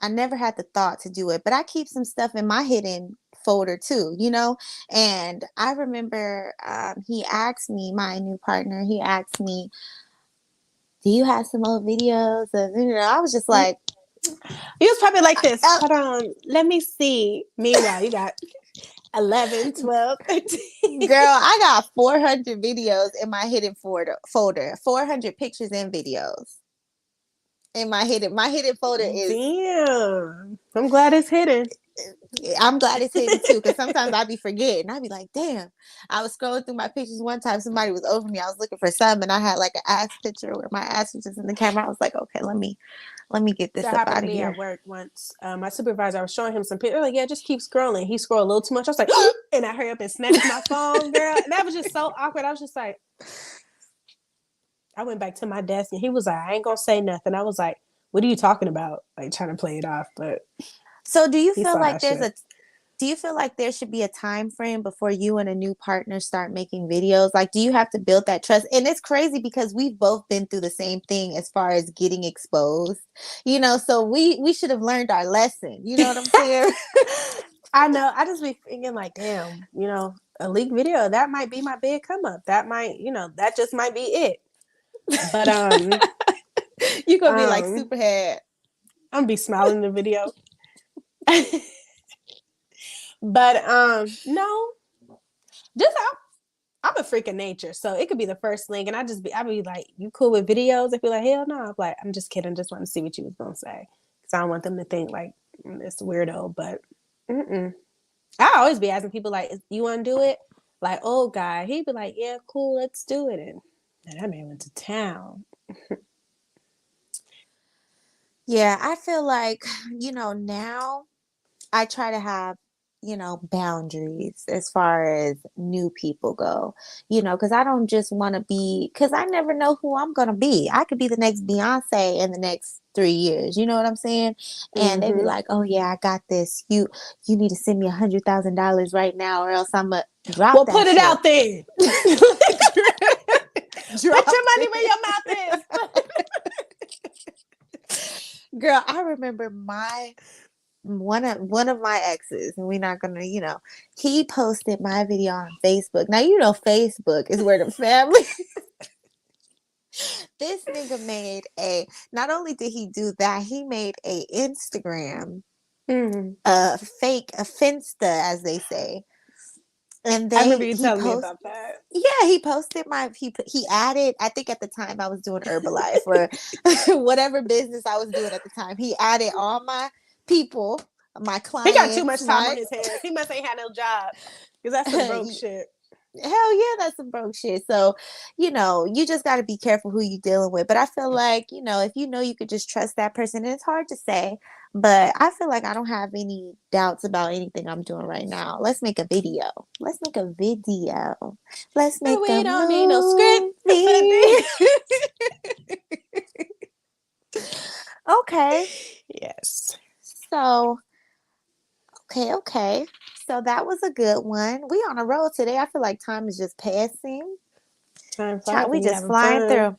I never had the thought to do it, but I keep some stuff in my hidden folder too, And I remember he asked me, my new partner, he asked me, do you have some old videos of, I was just like,
He was probably like this.
uh,
Hold on, let me see. Meanwhile, you got 11, 12, 13.
girl, I got 400 videos in my hidden folder, 400 pictures and videos in my hidden folder is.
Damn. I'm glad it's hidden.
I'm glad it's hidden too, because sometimes I'd be forgetting. I'd be like, damn. I was scrolling through my pictures one time. Somebody was over me. I was looking for some, and I had like an ass picture where my ass was just in the camera. I was like, okay, let me get this
That
up
happened
out
to
of
me at
here.
work once. My supervisor, I was showing him some pictures. Like, yeah, just keep scrolling. He scrolled a little too much. I was like, and I hurry up and snatched my phone, girl. And that was just so awkward. I was just like, I went back to my desk and he was like, I ain't gonna say nothing. I was like, what are you talking about? Like trying to play it off, but
So,
he saw that shit.
do you feel like there should be a time frame before you and a new partner start making videos? Like, do you have to build that trust? And it's crazy because we've both been through the same thing as far as getting exposed. So we should have learned our lesson. You know what I'm saying?
I know. I just be thinking like, damn, a leak video, that might be my big come up. That might, that just might be it. But
You're gonna be like
um,
Superhead.
I'm gonna be smiling in the video. But no, just I'm a freak of nature, so it could be the first link, and I'd be like, "You cool with videos?" I'd be like, "Hell no!" I'm like, "I'm just kidding. Just want to see what you was gonna say," because I don't want them to think like this weirdo. But I always be asking people like, "You want to do it?" Like, old guy, he'd be like, "Yeah, cool, let's do it." And that man went to town.
Yeah, I feel like, now I try to have, boundaries as far as new people go, because I don't just want to because I never know who I'm going to be. I could be the next Beyonce in the next 3 years. You know what I'm saying? And they'd be
Mm-hmm.
like, oh, yeah, I got this. You need to send me $100,000 right now or else I'm going to drop
Well,
that
put it
shit.
out there. Put
Drop
your money where
it.
your mouth
Girl, I remember one of my exes, and we're not gonna, he posted my video on Facebook. Now Facebook is where the family. This nigga made not only did he do that, he made a Instagram,
is.
fake, a Finsta, as they say. And
I remember
they
you
he
telling me
post
about that.
yeah, he posted he added, I think at the time I was doing Herbalife or whatever business I was doing at the time. He added all my people, my
He got too
clients,
much time on
my
his hands. He must ain't had no job because that's some broke shit.
hell yeah, that's some broke shit. So, you just got to be careful who you dealing with. But I feel like, if you could just trust that person, and it's hard to say, but I feel like I don't have any doubts about anything I'm doing right now. Let's make a video. Let's make a video. Let's
And
make
we
a
don't need no script
movie.
for the thing.
Okay.
Yes.
So, okay. So that was a good one. We on a roll today. I feel like time is just passing.
Time flies
We
when you
just
having
flying
fun.
through.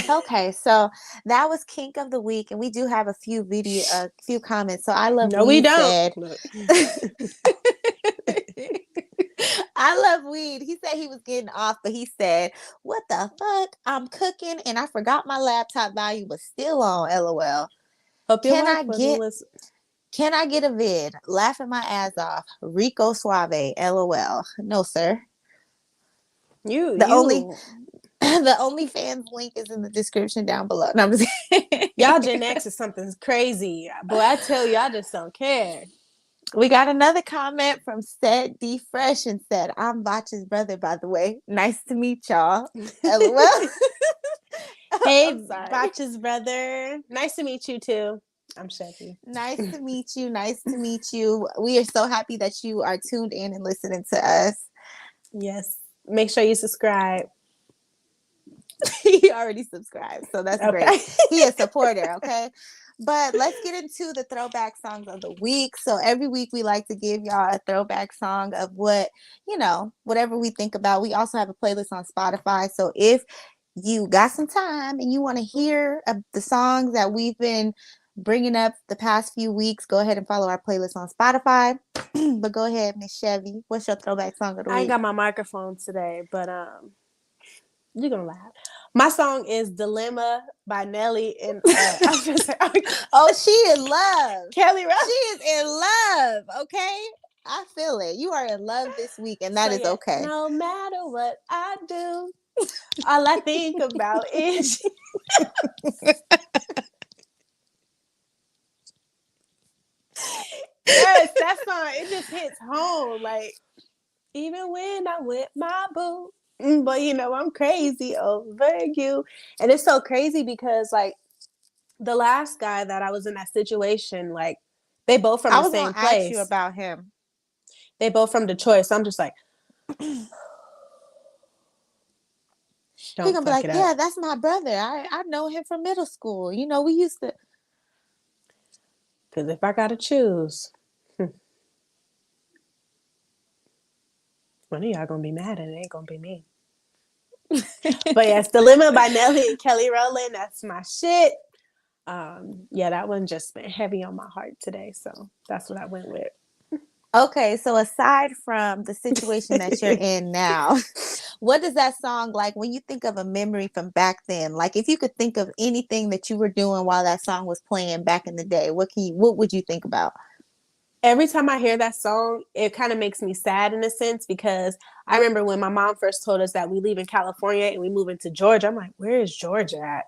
Okay, so that was kink of the week, and we do have a few comments. So I love
No, we
weed
don't.
said,
Look.
I love weed. He said he was getting off, but he said, "What the fuck? I'm cooking, and I forgot my laptop volume was still on. LOL.
Hope your
Can
wife
I
wasn't
get
listening.
can I get a vid? Laughing my ass off. Rico Suave. LOL. No, sir. The only
You,
the OnlyFans link is in the description down below. No, I'm just
y'all Gen X is something crazy. Boy, I tell you, I just don't care.
We got another comment from Set D Fresh and said, "I'm Botch's brother, by the way. Nice to meet y'all." LOL. I'm
Hey,
sorry.
Botch's brother. Nice to meet you too. I'm Chevy.
Nice to meet you. Nice to meet you. We are so happy that you are tuned in and listening to us.
Yes. Make sure you subscribe.
He already subscribed, so that's great.
Okay.
He is a supporter, okay? But let's get into the throwback songs of the week. So every week we like to give y'all a throwback song of whatever we think about. We also have a playlist on Spotify. So if you got some time and you want to hear the songs that we've been bringing up the past few weeks, go ahead and follow our playlist on Spotify. But go ahead, Miss Chevy. What's your throwback song of the
I ain't
week?
got my microphone today, but you're gonna laugh. My song is Dilemma by Nelly and I was gonna say
Oh, she in love.
Kelly Rowland.
She is in love. Okay. I feel it. You are in love this week, and that
So
is
yeah,
okay.
no matter what I do, all I think about is yes, that song. It just hits home. Like even when I'm with my boo, but I'm crazy over you, and it's so crazy because like the last guy that I was in that situation, like they both from
I
the
was gonna
same
ask you
place.
about him.
They both from Detroit, so I'm just like,
He
don't
gonna be
fuck
like,
it up.
"Yeah, that's my brother. I know him from middle school. We used to."
Because if I gotta choose, one of y'all gonna be mad and it ain't gonna be me. But yes, Dilemma by Nelly and Kelly Rowland. That's my shit. Yeah, that one just been heavy on my heart today, so that's what I went with.
Okay, so aside from the situation that you're in now, what does that song like when you think of a memory from back then? Like if you could think of anything that you were doing while that song was playing back in the day, what would you think about?
Every time I hear that song, it kind of makes me sad in a sense because I remember when my mom first told us that we leave in California and we move into Georgia. I'm like, where is Georgia at?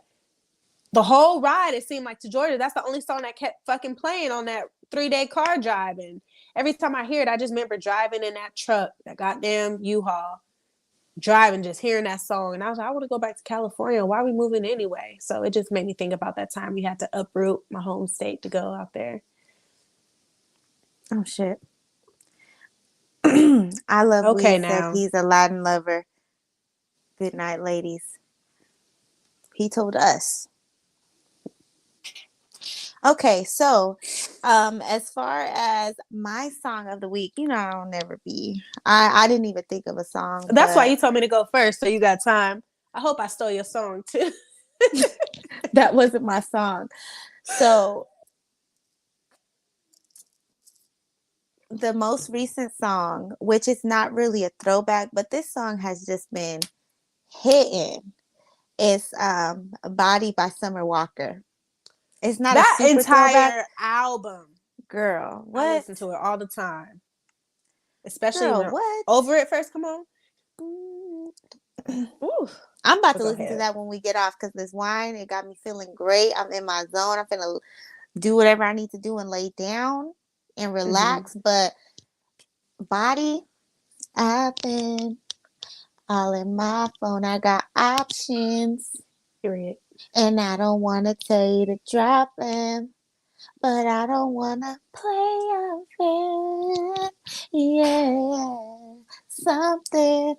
The whole ride, it seemed like to Georgia. That's the only song that kept fucking playing on that 3-day car drive. And every time I hear it, I just remember driving in that truck, that goddamn U-Haul, driving, just hearing that song. And I was like, I want to go back to California. Why are we moving anyway? So it just made me think about that time we had to uproot my home state to go out there.
Oh shit. I love
Okay,
Weed said
now.
he's a Latin lover. Good night, ladies. He told us. Okay, so as far as my song of the week, I'll never be. I didn't even think of a song,
That's why
but
you told me to go first, so you got time. I hope I stole your song too.
that wasn't my song. So the most recent song, which is not really a throwback, but this song has just been hitting. It's Body by Summer Walker. It's not a
That
super throwback.
entire album,
Girl,
I
what?
listen to it all the time. especially
Girl,
when
what?
Over It first come on. Ooh,
I'm about
but
to
go
listen to
ahead.
that when we get off because this wine, it got me feeling great. I'm in my zone. I'm finna do whatever I need to do and lay down and
Mm-hmm.
relax. But body, I've been all in my phone. I got options.
Period.
And I don't want to tell you to drop them. But I don't want to play unfair. Yeah. Something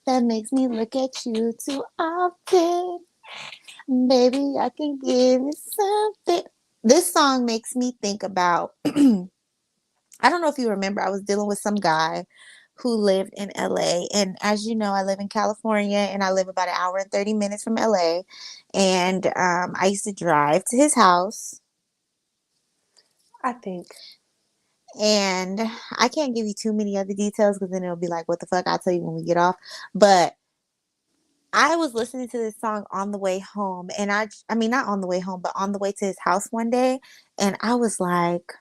that makes me look at you too often. Baby, I can give you something. This song makes me think about I don't know if you remember, I was dealing with some guy who lived in LA. And as you know, I live in California and I live about an hour and 30 minutes from LA. And I used to drive to his house.
I think.
And I can't give you too many other details because then it'll be like, what the fuck? I'll tell you when we get off. But I was listening to this song on the way home. And I mean, not on the way home, but on the way to his house one day. And I was like,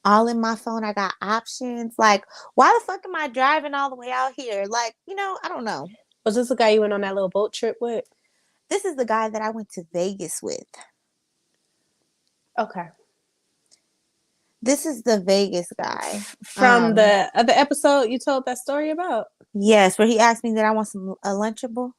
all in my phone. I got options. Like, why the fuck am I driving all the way out here? Like, I don't know.
Was this the guy you went on that little boat trip with?
This is the guy that I went to Vegas with.
Okay.
This is the Vegas guy.
From the other episode you told that story about?
Yes, where he asked me that I want a Lunchable.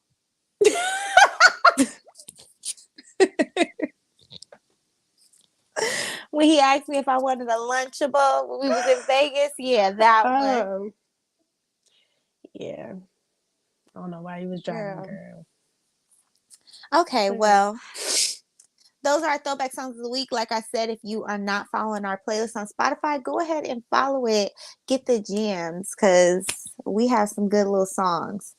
When he asked me if I wanted a Lunchable when we was in Vegas, yeah, that one.
Um, yeah. I don't know why he was driving,
Girl.
girl.
Okay,
But
well, those are our throwback songs of the week. Like I said, if you are not following our playlist on Spotify, go ahead and follow it. Get the gems because we have some good little songs.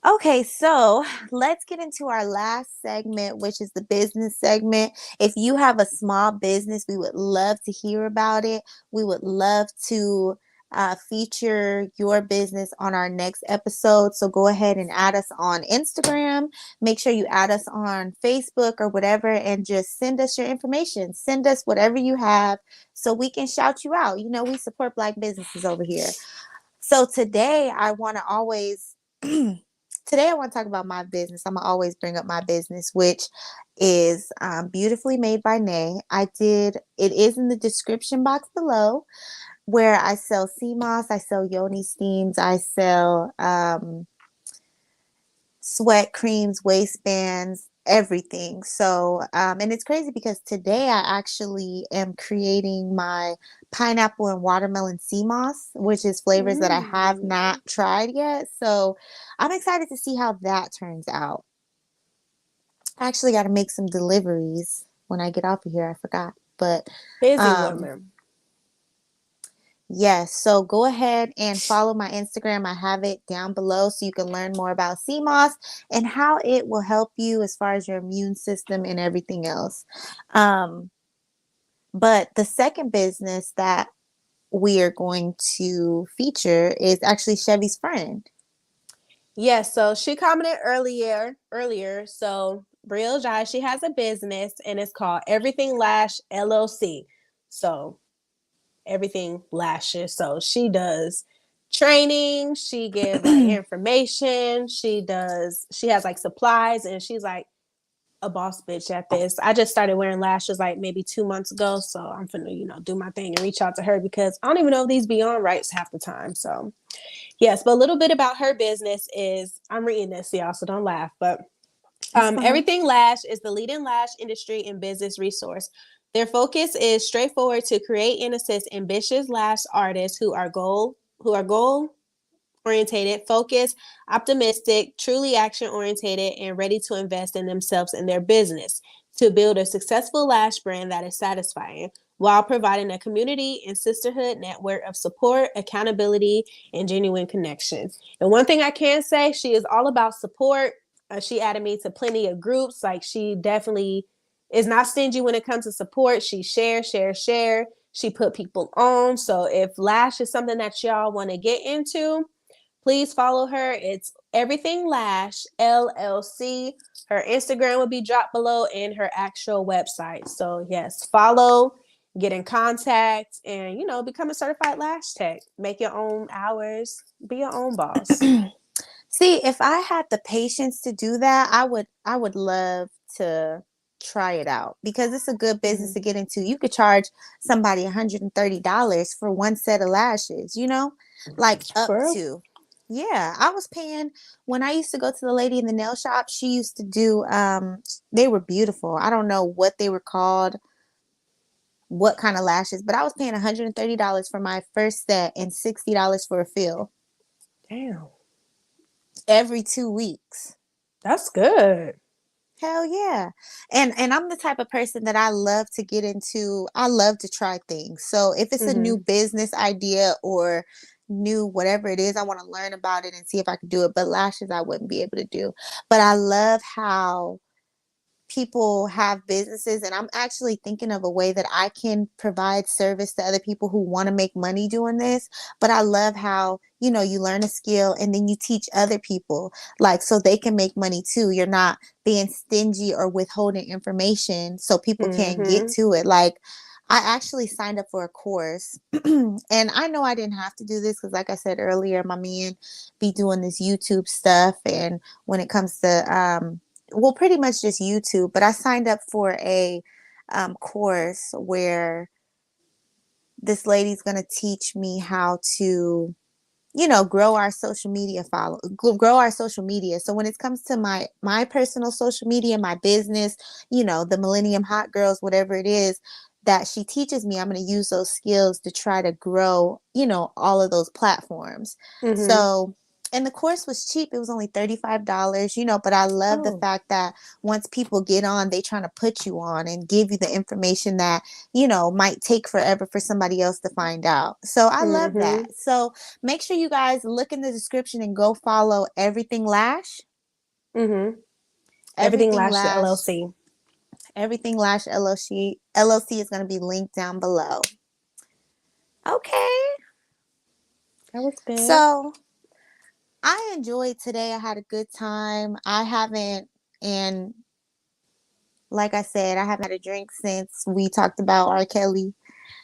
Okay, so let's get into our last segment, which is the business segment. If you have a small business, we would love to hear about it. We would love to feature your business on our next episode. So go ahead and add us on Instagram. Make sure you add us on Facebook or whatever, and just send us your information. Send us whatever you have so we can shout you out. We support Black businesses over here. So today I want to always today I want to talk about my business. I'm gonna always bring up my business, which is Beautifully Made by Nay. It is in the description box below, where I sell sea moss, I sell yoni steams, I sell sweat creams, waistbands, everything. So, and it's crazy because today I actually am creating my pineapple and watermelon sea moss, which is flavors that I have not tried yet. So I'm excited to see how that turns out. I actually got to make some deliveries when I get off of here. I forgot. But
busy
um,
woman.
yes, so go ahead and follow my Instagram. I have it down below so you can learn more about sea moss and how it will help you as far as your immune system and everything else. Um, but the second business that we are going to feature is actually Chevy's friend.
Yes, so she commented earlier. So Brielle Jai, she has a business and it's called Everything Lash LLC. So everything lashes. So she does training, she gives like information, she has like supplies, and she's like a boss bitch at this. I just started wearing lashes like maybe 2 months ago. So I'm finna, do my thing and reach out to her because I don't even know if these be on rights half the time. So yes, but a little bit about her business is I'm reading this, y'all, so don't laugh. But
It's fine.
Everything Lash is the leading lash industry and business resource. Their focus is straightforward to create and assist ambitious lash artists who are goal orientated, focused, optimistic, truly action orientated, and ready to invest in themselves and their business to build a successful lash brand that is satisfying while providing a community and sisterhood network of support, accountability, and genuine connection. And one thing I can say, she is all about support. She added me to plenty of groups. Like, she definitely is not stingy when it comes to support. She share. She put people on. So if lash is something that y'all want to get into, please follow her. It's Everything Lash LLC. Her Instagram will be dropped below and her actual website. So yes, follow get in contact and, become a certified lash tech. Make your own hours, be your own boss.
See, if I had the patience to do that, I would love to try it out because it's a good business
Mm-hmm.
to get into. You could charge somebody $130 for one set of lashes, like up
For real?
to. Yeah, I was paying when I used to go to the lady in the nail shop, she used to do they were beautiful. I don't know what they were called, what kind of lashes, but I was paying $130 for my first set and $60 for a fill
Damn.
every 2 weeks.
That's good.
Hell yeah. And I'm the type of person that I love to try things. So if it's a new
Mm-hmm.
business idea or new whatever it is, I want to learn about it and see if I can do it. But lashes I wouldn't be able to do. But I love how people have businesses, and I'm actually thinking of a way that I can provide service to other people who want to make money doing this. But I love how, you learn a skill and then you teach other people, like, so they can make money too. You're not being stingy or withholding information so people can't get
Mm-hmm.
to it. Like, I actually signed up for a course and I know I didn't have to do this because, like I said earlier, my man be doing this YouTube stuff. And when it comes to well, pretty much just YouTube, but I signed up for a course where this lady's going to teach me how to, grow our social media grow our social media. So when it comes to my personal social media, my business, the Millennium Hot Girls, whatever it is that she teaches me, I'm going to use those skills to try to grow, all of those platforms.
Mm-hmm.
So, and the course was cheap. It was only $35, but I love the
Oh.
fact that once people get on, they trying to put you on and give you the information that, might take forever for somebody else to find out. So I love
Mm-hmm.
that. So make sure you guys look in the description and go follow Everything Lash.
Mm-hmm. Everything
Everything
Lash
Lash.
LLC.
Everything Lash LLC is going to be linked down below. Okay.
That was good.
So I enjoyed today. I had a good time. I haven't, and like I said, I haven't had a drink since we talked about R. Kelly,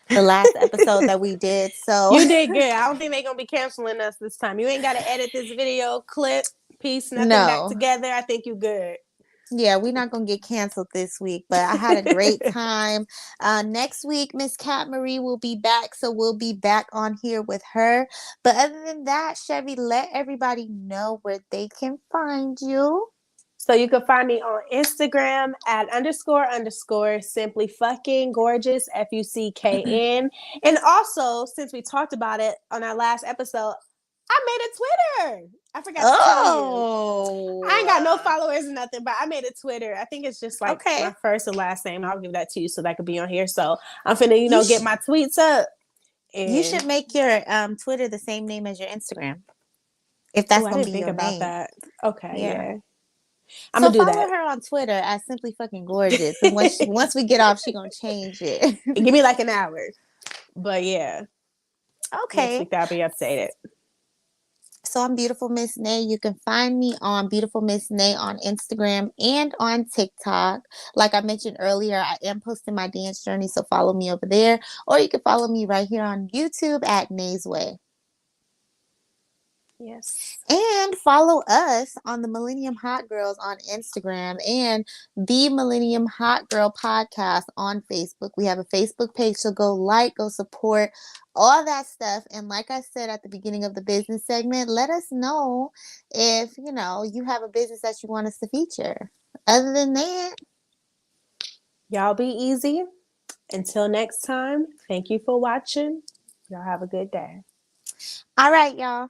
the last episode that we did. So
You did good. I don't think they're gonna be canceling us this time. You ain't gotta edit this video, clip, piece, nothing back
no.
together. I think you good.
Yeah, we're not gonna get canceled this week, but I had a great time. Next week, Miss Cat Marie will be back, so we'll be back on here with her. But other than that, Chevy, let everybody know where they can find you.
So you can find me on Instagram at __ simply fucking gorgeous FUCKN. And also, since we talked about it on our last episode, I made a Twitter. I forgot to tell you. I ain't got no
Oh,
followers or nothing, but I made a Twitter. I think it's just like
okay.
my first and last name. I'll give that to you so that could be on here. So I'm finna,
You
get
sh-
my tweets up.
you
And
should make your Twitter the same name as your Instagram, if
oh,
that's
I
gonna
didn't
be
think
your
about
name.
that. Okay,
Yeah.
yeah. I'm
So
gonna do
follow
that.
her on Twitter as Simply Fucking Gorgeous, and once we get off, she gonna change it.
Give me like an hour. But yeah, next
Okay.
week that'll be updated.
So I'm Beautiful Miss Nay. You can find me on Beautiful Miss Nay on Instagram and on TikTok. Like I mentioned earlier, I am posting my dance journey, so follow me over there. Or you can follow me right here on YouTube at Nay's Way.
Yes.
And follow us on the Millennium Hot Girls on Instagram and the Millennium Hot Girl podcast on Facebook. We have a Facebook page, so go like, go support, all that stuff. And like I said at the beginning of the business segment, let us know if, you have a business that you want us to feature. Other than that,
Y'all be easy. Until next time, thank you for watching. Y'all have a good day.
all right, y'all.